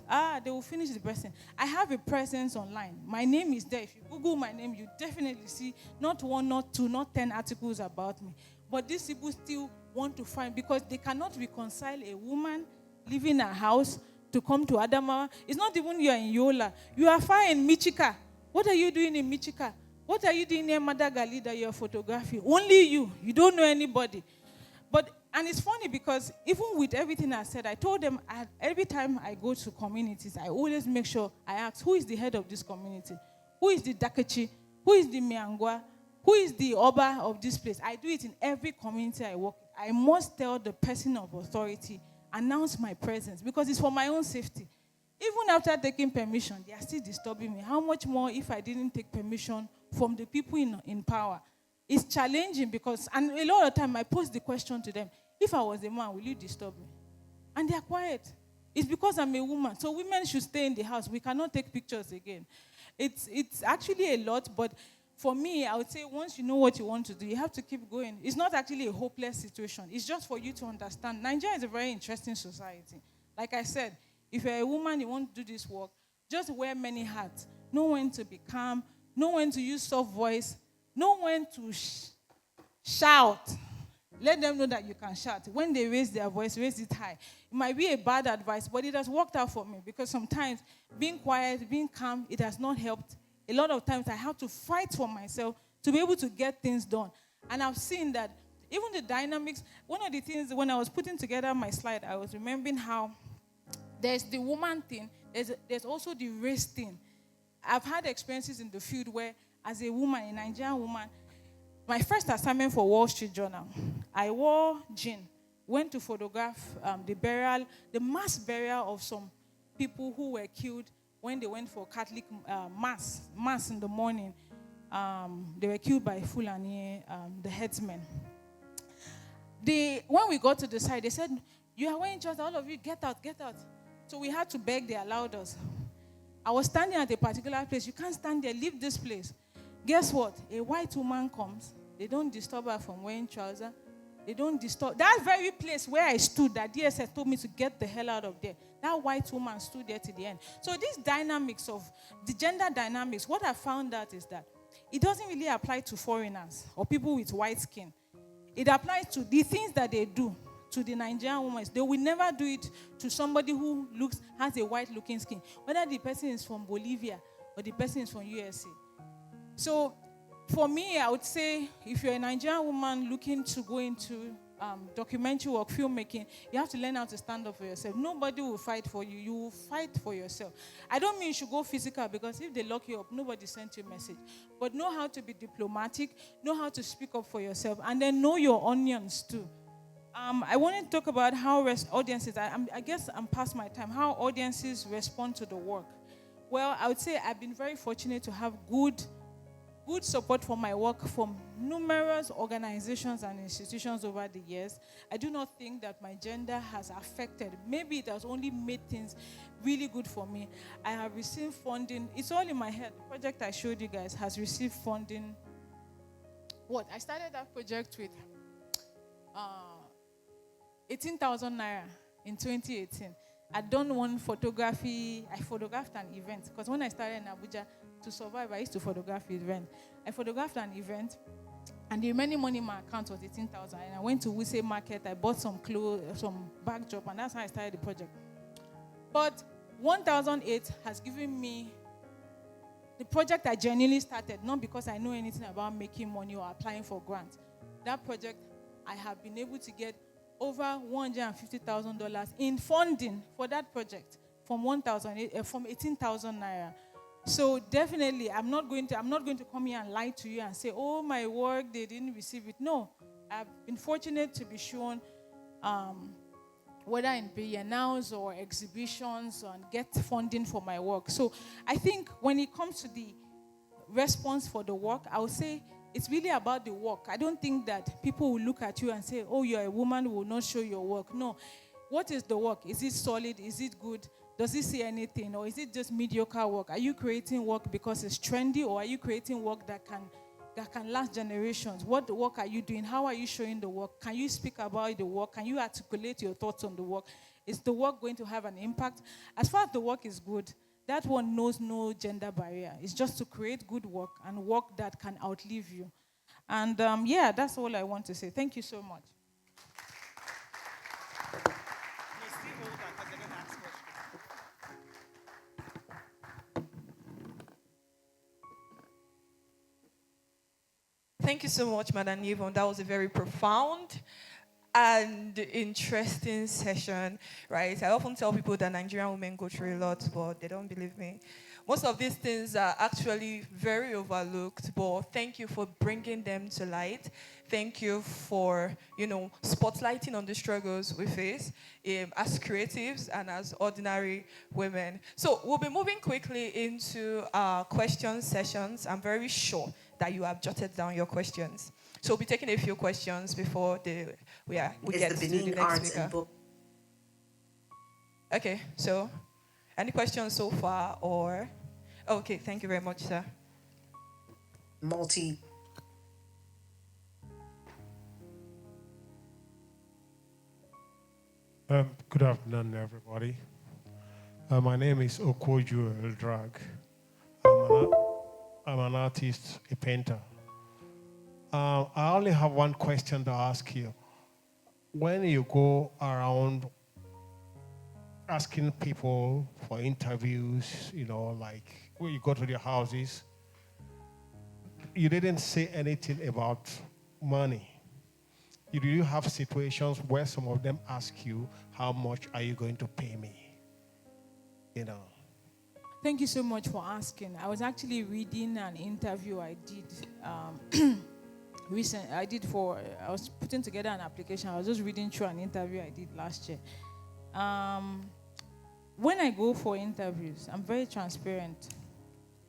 They will finish the person. I have a presence online. My name is there. If you Google my name, you definitely see not 1, not 2, not 10 articles about me. But these people still want to find, because they cannot reconcile a woman leaving her house to come to Adamawa. It's not even you are in Yola. You are far in Michika. What are you doing in Michika? What are you doing near Madagali that you are photographing? Only you. You don't know anybody. And it's funny because even with everything I said, I told them every time I go to communities, I always make sure I ask, who is the head of this community? Who is the Dakechi? Who is the Miangwa? Who is the Oba of this place? I do it in every community I work with. I must tell the person of authority, announce my presence, because it's for my own safety. Even after taking permission, they are still disturbing me. How much more if I didn't take permission from the people in power? It's challenging because, and a lot of time I pose the question to them, if I was a man, will you disturb me? And they are quiet. It's because I'm a woman. So women should stay in the house. We cannot take pictures again. It's actually a lot, but for me, I would say once you know what you want to do, you have to keep going. It's not actually a hopeless situation. It's just for you to understand. Nigeria is a very interesting society. Like I said, if you're a woman, you want to do this work, just wear many hats. Know when to be calm, know when to use soft voice, know when to shout. Let them know that you can shout. When they raise their voice, raise it high. It might be a bad advice, but it has worked out for me because sometimes being quiet, being calm, it has not helped. A lot of times I have to fight for myself to be able to get things done. And I've seen that even the dynamics, one of the things, when I was putting together my slide, I was remembering how there's the woman thing, there's also the race thing. I've had experiences in the field where, as a woman, a Nigerian woman, my first assignment for Wall Street Journal, I wore jean, went to photograph the mass burial of some people who were killed when they went for Catholic mass in the morning. They were killed by Fulani, the headsmen. When we got to the side, they said, "You are wearing just all of you, get out, get out." So we had to beg, they allowed us. I was standing at a particular place. You can't stand there, leave this place. Guess what? A white woman comes. They don't disturb her from wearing trousers. They don't disturb. That very place where I stood, that DSS told me to get the hell out of there. That white woman stood there to the end. So these dynamics of the gender dynamics, what I found out is that it doesn't really apply to foreigners or people with white skin. It applies to the things that they do to the Nigerian women. They will never do it to somebody who has a white-looking skin, whether the person is from Bolivia or the person is from USA. So, for me, I would say if you're a Nigerian woman looking to go into documentary work, filmmaking, you have to learn how to stand up for yourself. Nobody will fight for you. You will fight for yourself. I don't mean you should go physical, because if they lock you up, nobody sent you a message. But know how to be diplomatic, know how to speak up for yourself, and then know your onions too. I want to talk about how audiences, I guess I'm past my time, how audiences respond to the work. Well, I would say I've been very fortunate to have good support for my work from numerous organizations and institutions over the years. I do not think that my gender has affected. Maybe it has only made things really good for me. I have received funding. It's all in my head. The project I showed you guys has received funding. I started that project with 18,000 naira in 2018. I'd done one photography. I photographed an event, because when I started in Abuja, to survive, I used to photograph events. I photographed an event, and the remaining money in my account was 18,000. And I went to Wuse Market. I bought some clothes, some backdrop, and that's how I started the project. But 1,008 has given me the project I genuinely started, not because I know anything about making money or applying for grants. That project, I have been able to get over $150,000 in funding for that project from 18,000 naira. So definitely, I'm not going to come here and lie to you and say, "Oh, my work, they didn't receive it." No, I've been fortunate to be shown, whether in biennales or exhibitions, and get funding for my work. So I think when it comes to the response for the work, I would say it's really about the work. I don't think that people will look at you and say, "Oh, you're a woman who will not show your work." No. What is the work? Is it solid? Is it good? Does it see anything? Or is it just mediocre work? Are you creating work because it's trendy? Or are you creating work that can last generations? What work are you doing? How are you showing the work? Can you speak about the work? Can you articulate your thoughts on the work? Is the work going to have an impact? As far as the work is good, that one knows no gender barrier. It's just to create good work and work that can outlive you. And that's all I want to say. Thank you so much. Thank you so much, Madam Yvonne. That was a very profound and interesting session, right? I often tell people that Nigerian women go through a lot, but they don't believe me. Most of these things are actually very overlooked, but thank you for bringing them to light. Thank you for, spotlighting on the struggles we face as creatives and as ordinary women. So we'll be moving quickly into our question sessions. I'm very sure that you have jotted down your questions. So we'll be taking a few questions before we get to the next speaker. Okay, so any questions so far, or? Okay, thank you very much, sir. multi. Good afternoon, everybody. My name is Okoju Eldrag. I'm an artist, a painter. I only have one question to ask you. When you go around asking people for interviews, like when you go to their houses, you didn't say anything about money. Do you have situations where some of them ask you, how much are you going to pay me? You know. Thank you so much for asking. I was actually reading an interview I did recent. I was putting together an application. I was just reading through an interview I did last year. When I go for interviews, I'm very transparent.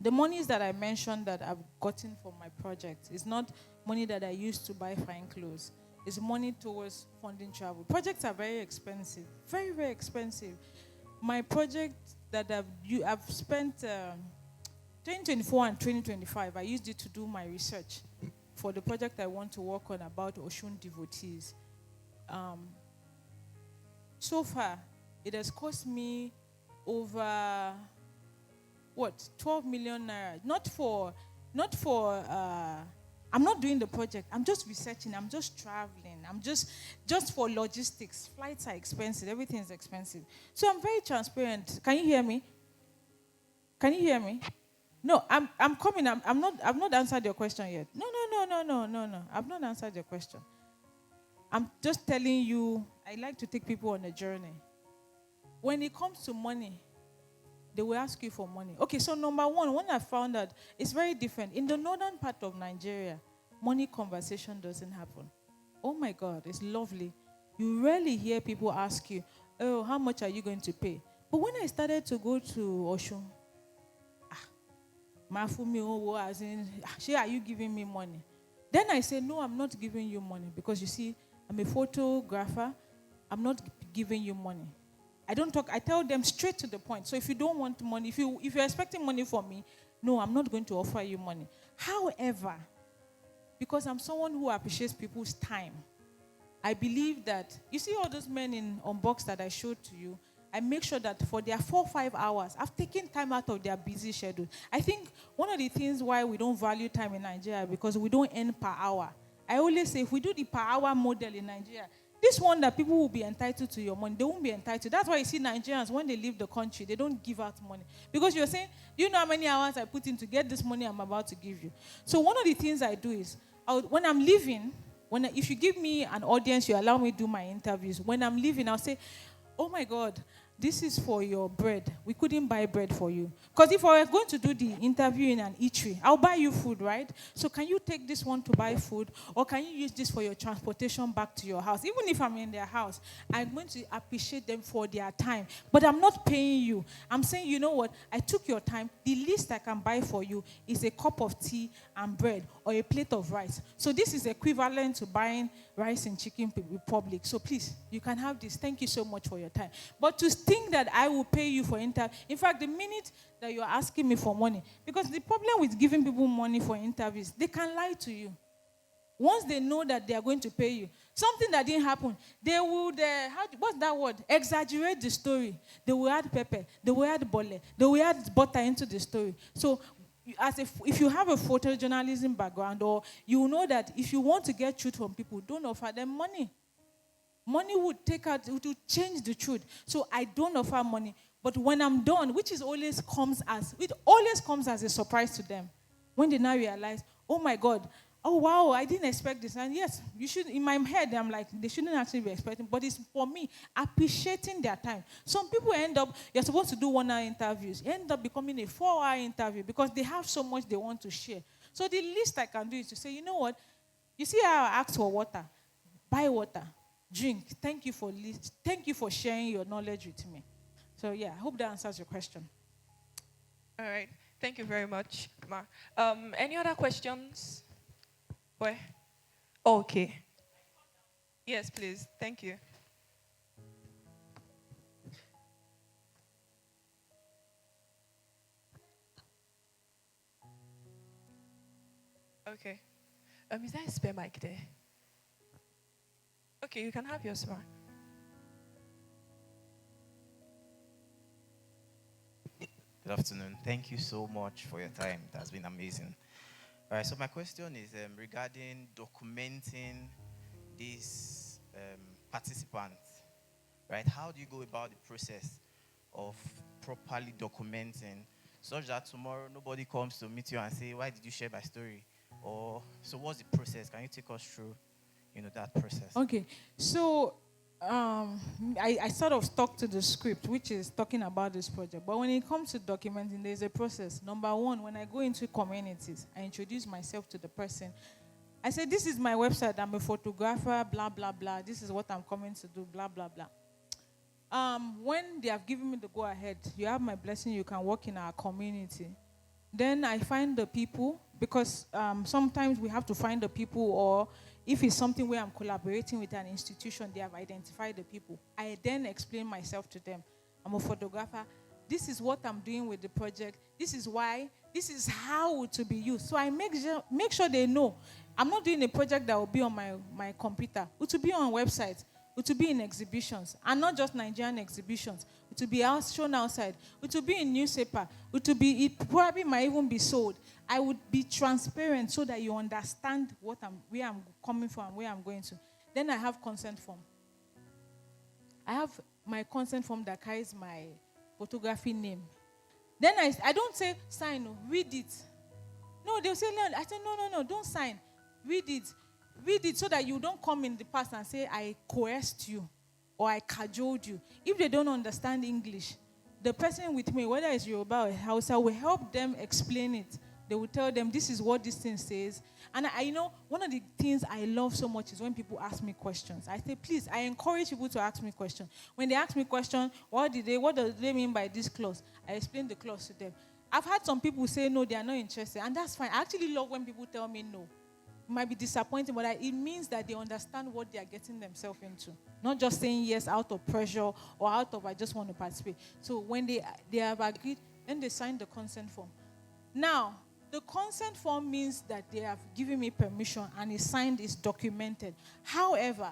The monies that I mentioned that I've gotten for my project is not money that I used to buy fine clothes. It's money towards funding travel. Projects are very expensive, very, very expensive. My project that I've spent 2024 and 2025, I used it to do my research for the project I want to work on about Oshun devotees. So far, it has cost me over 12 million naira. I'm not doing the project. I'm just researching. I'm just traveling. I'm just for logistics. Flights are expensive. Everything is expensive. So I'm very transparent. Can you hear me? Can you hear me? No, I'm coming. I've not answered your question yet. No. I've not answered your question. I'm just telling you, I like to take people on a journey. When it comes to money, they will ask you for money. Okay, so number one, when I found out, it's very different. In the northern part of Nigeria, money conversation doesn't happen. Oh my God, it's lovely. You rarely hear people ask you, oh, how much are you going to pay? But when I started to go to Oshun, as in, are you giving me money? Then I said, no, I'm not giving you money because you see, I'm a photographer. I'm not giving you money. I don't talk. I tell them straight to the point. So if you don't want money, if you're expecting money from me, no, I'm not going to offer you money. However, because I'm someone who appreciates people's time, I believe that you see all those men in Unbox that I showed to you. I make sure that for their 4 or 5 hours, I've taken time out of their busy schedule. I think one of the things why we don't value time in Nigeria because we don't earn per hour. I always say if we do the per hour model in Nigeria, this one that people will be entitled to your money, they won't be entitled. That's why you see Nigerians, when they leave the country, they don't give out money. Because you're saying, do you know how many hours I put in to get this money I'm about to give you? So one of the things I do is, when I'm leaving, if you give me an audience, you allow me to do my interviews. When I'm leaving, I'll say, oh my God, this is for your bread. We couldn't buy bread for you. Because if I were going to do the interview in an eatery, I'll buy you food, right? So can you take this one to buy food? Or can you use this for your transportation back to your house? Even if I'm in their house, I'm going to appreciate them for their time. But I'm not paying you. I'm saying, you know what? I took your time. The least I can buy for you is a cup of tea and bread or a plate of rice. So this is equivalent to buying rice and chicken republic. So please, you can have this. Thank you so much for your time. But to think that I will pay you for interview. In fact, the minute that you're asking me for money, because the problem with giving people money for interviews, they can lie to you. Once they know that they are going to pay you, something that didn't happen, they would, what's that word? Exaggerate the story. They will add pepper, they will add bole, they will add butter into the story. So if you have a photojournalism background, or you know that if you want to get truth from people, don't offer them money. Money would change the truth. So I don't offer money. But when I'm done, it always comes as a surprise to them. When they now realize, oh my God, oh wow, I didn't expect this. And yes, you should, in my head, I'm like, they shouldn't actually be expecting, but it's for me, appreciating their time. Some people you're supposed to do 1 hour interviews, end up becoming a 4-hour interview because they have so much they want to share. So the least I can do is to say, you know what, you see how I ask for water, buy water. Drink. Thank you for sharing your knowledge with me. So yeah, I hope that answers your question. All right. Thank you very much, Ma. Any other questions? Where? Okay. Yes, please. Thank you. Okay. Is there a spare mic there? Okay, you can have your spare. Good afternoon. Thank you so much for your time. It has been amazing. All right, so my question is regarding documenting these participants, right? How do you go about the process of properly documenting such that tomorrow nobody comes to meet you and say, why did you share my story? Or, so what's the process? Can you take us through, that process? Okay, so I sort of stuck to the script, which is talking about this project. But when it comes to documenting, there's a process. Number one, when I go into communities, I introduce myself to the person. I say, this is my website. I'm a photographer, blah, blah, blah. This is what I'm coming to do, blah, blah, blah. When they have given me the go-ahead, you have my blessing, you can work in our community. Then I find the people, because sometimes we have to find the people, or if it's something where I'm collaborating with an institution, they have identified the people. I then explain myself to them. I'm a photographer. This is what I'm doing with the project. This is why. This is how it will be used. So I make sure they know. I'm not doing a project that will be on my computer. It will be on websites. It will be in exhibitions, and not just Nigerian exhibitions. It will be shown outside. It will be in newspaper. It probably might even be sold. I would be transparent so that you understand where I'm coming from, where I'm going to. Then I have consent form. I have my consent form that carries my photography name. Then I don't say sign, read it. No, they'll say, no. I say, no, don't sign. Read it. Read it so that you don't come in the past and say, I coerced you or I cajoled you. If they don't understand English, the person with me, whether it's Yoruba or Hausa, will help them explain it. They will tell them, this is what this thing says. And I know one of the things I love so much is when people ask me questions. I say, please, I encourage people to ask me questions. When they ask me questions, what do they mean by this clause? I explain the clause to them. I've had some people say no, they are not interested. And that's fine. I actually love when people tell me no. It might be disappointing, but it means that they understand what they are getting themselves into. Not just saying yes out of pressure or out of I just want to participate. So when they have agreed, then they sign the consent form. Now, the consent form means that they have given me permission and it's signed, it's documented. However,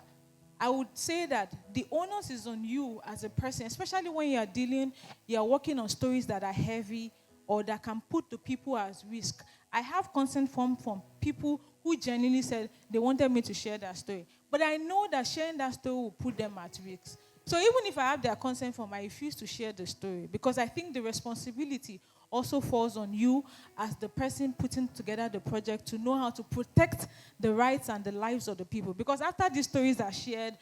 I would say that the onus is on you as a person, especially when you are working on stories that are heavy or that can put the people at risk. I have consent form from people who genuinely said they wanted me to share their story. But I know that sharing that story will put them at risk. So even if I have their consent form, I refuse to share the story because I think the responsibility also falls on you as the person putting together the project to know how to protect the rights and the lives of the people. Because after these stories are shared,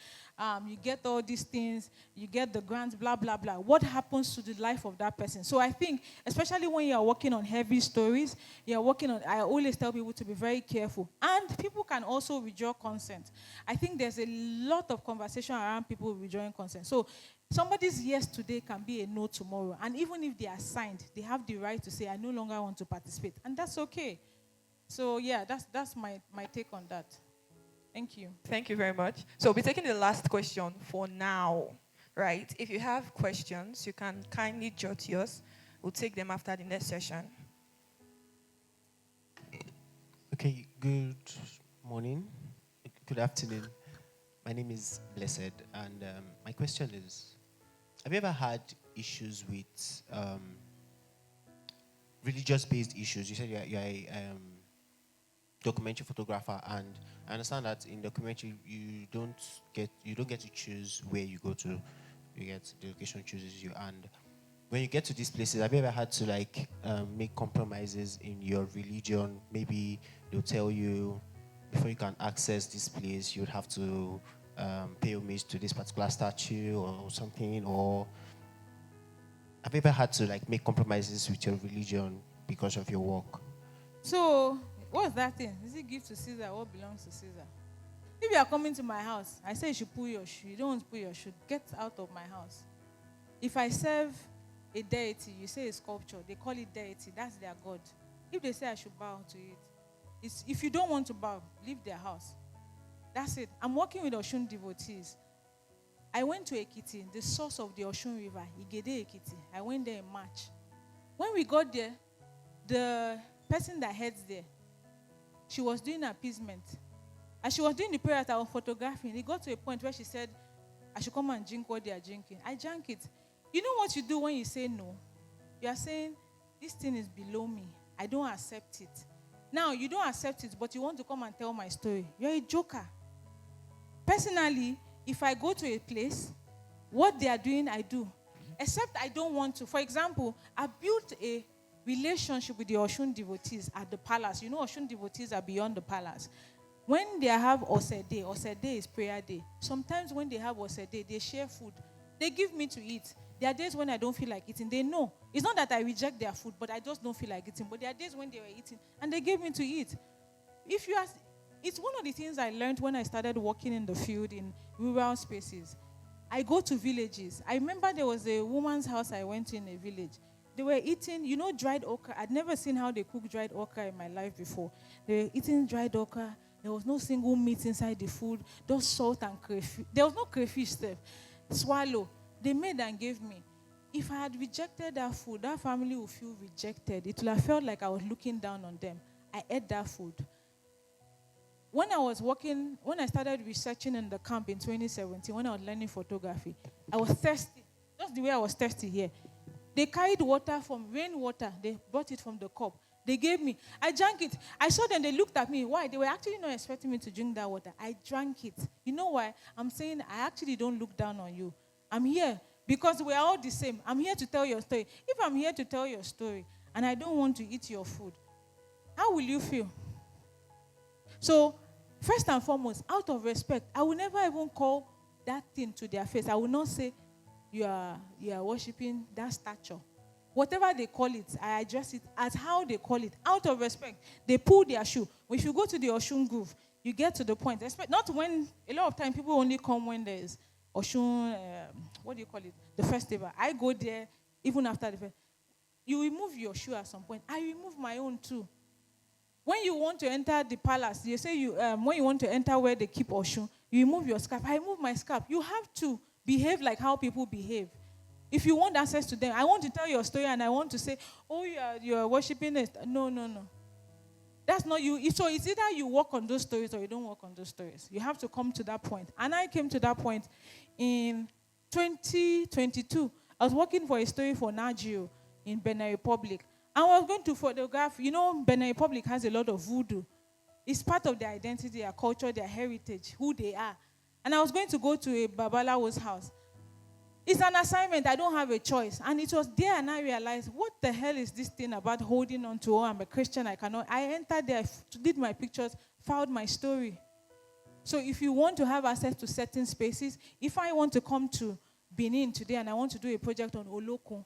you get all these things, you get the grants, blah, blah, blah. What happens to the life of that person? So I think, especially when you are working on heavy stories, I always tell people to be very careful. And people can also withdraw consent. I think there's a lot of conversation around people withdrawing consent. So somebody's yes today can be a no tomorrow. And even if they are signed, they have the right to say, I no longer want to participate. And that's okay. So yeah, that's my take on that. Thank you. Thank you very much. So we'll be taking the last question for now, right? If you have questions, you can kindly jot yours. We'll take them after the next session. Okay, good morning. Good afternoon. My name is Blessed, and my question is, have you ever had issues with religious-based issues? You said you're a documentary photographer, and I understand that in documentary you don't get to choose where you go to. The location chooses you, and when you get to these places, have you ever had to make compromises in your religion? Maybe they'll tell you before you can access this place, you'd have to pay homage to this particular statue or something, or have you ever had to make compromises with your religion because of your work? So, what's that thing? Is it give to Caesar what belongs to Caesar? If you are coming to my house, I say you should pull your shoe. You don't want to pull your shoe. Get out of my house. If I serve a deity, you say a sculpture, they call it deity. That's their god. If they say I should bow to it, if you don't want to bow, leave their house. That's it. I'm working with Oshun devotees. I went to Ekiti, the source of the Oshun River, Igede Ekiti. I went there in March. When we got there, the person that heads there, she was doing appeasement. As she was doing the prayer that I was photographing, it got to a point where she said, I should come and drink what they are drinking. I drank it. You know what you do when you say no? You are saying, this thing is below me. I don't accept it. Now, you don't accept it, but you want to come and tell my story. You're a joker. Personally, if I go to a place, what they are doing, I do. Except I don't want to. For example, I built a relationship with the Oshun devotees at the palace. You know, Oshun devotees are beyond the palace. When they have Ose Day is prayer day. Sometimes when they have Ose Day, they share food. They give me to eat. There are days when I don't feel like eating. They know. It's not that I reject their food, but I just don't feel like eating. But there are days when they were eating, and they gave me to eat. It's one of the things I learned when I started working in the field in rural spaces. I go to villages. I remember there was a woman's house I went to in a village. They were eating, dried okra. I'd never seen how they cook dried okra in my life before. They were eating dried okra. There was no single meat inside the food. Just salt and crayfish. There was no crayfish stuff. Swallow. They made and gave me. If I had rejected that food, that family would feel rejected. It would have felt like I was looking down on them. I ate that food. When I started researching in the camp in 2017, when I was learning photography, I was thirsty. Just the way I was thirsty here. They carried water from rainwater. They brought it from the cup. They gave me. I drank it. I saw them. They looked at me. Why? They were actually not expecting me to drink that water. I drank it. You know why? I'm saying I actually don't look down on you. I'm here because we are all the same. I'm here to tell your story. If I'm here to tell your story and I don't want to eat your food, how will you feel? So, first and foremost, out of respect, I will never even call that thing to their face. I will not say, you are worshiping that stature. Whatever they call it, I address it as how they call it. Out of respect, they pull their shoe. If you go to the Oshun Grove, you get to the point. Not when, a lot of times people only come when there's Oshun, what do you call it? The festival. I go there even after the festival. You remove your shoe at some point. I remove my own too. When you want to enter the palace, you say when you want to enter where they keep Oshun, you remove your scarf. I remove my scarf. You have to behave like how people behave. If you want access to them, I want to tell your story and I want to say, oh, you are worshiping it. No. That's not you. So it's either you work on those stories or you don't work on those stories. You have to come to that point. And I came to that point in 2022. I was working for a story for Nagio in Benin Republic. I was going to photograph. Benin Republic has a lot of voodoo. It's part of their identity, their culture, their heritage, who they are. And I was going to go to a Babalawo's house. It's an assignment. I don't have a choice. And it was there and I realized, what the hell is this thing about holding on to, I'm a Christian, I cannot. I entered there, did my pictures, filed my story. So if you want to have access to certain spaces, if I want to come to Benin today and I want to do a project on Oloko,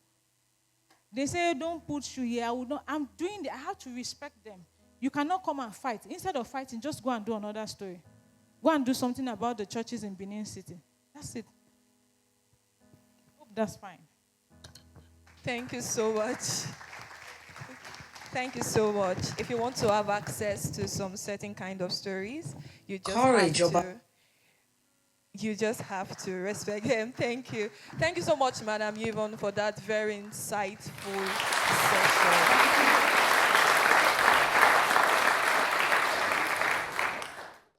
they say, don't put shoe here. I'm doing it. I have to respect them. You cannot come and fight. Instead of fighting, just go and do another story. Go and do something about the churches in Benin City. That's it. Hope that's fine. Thank you so much. Thank you so much. If you want to have access to some certain kind of stories, you just have to respect him. Thank you. Thank you so much, Madam Yvonne, for that very insightful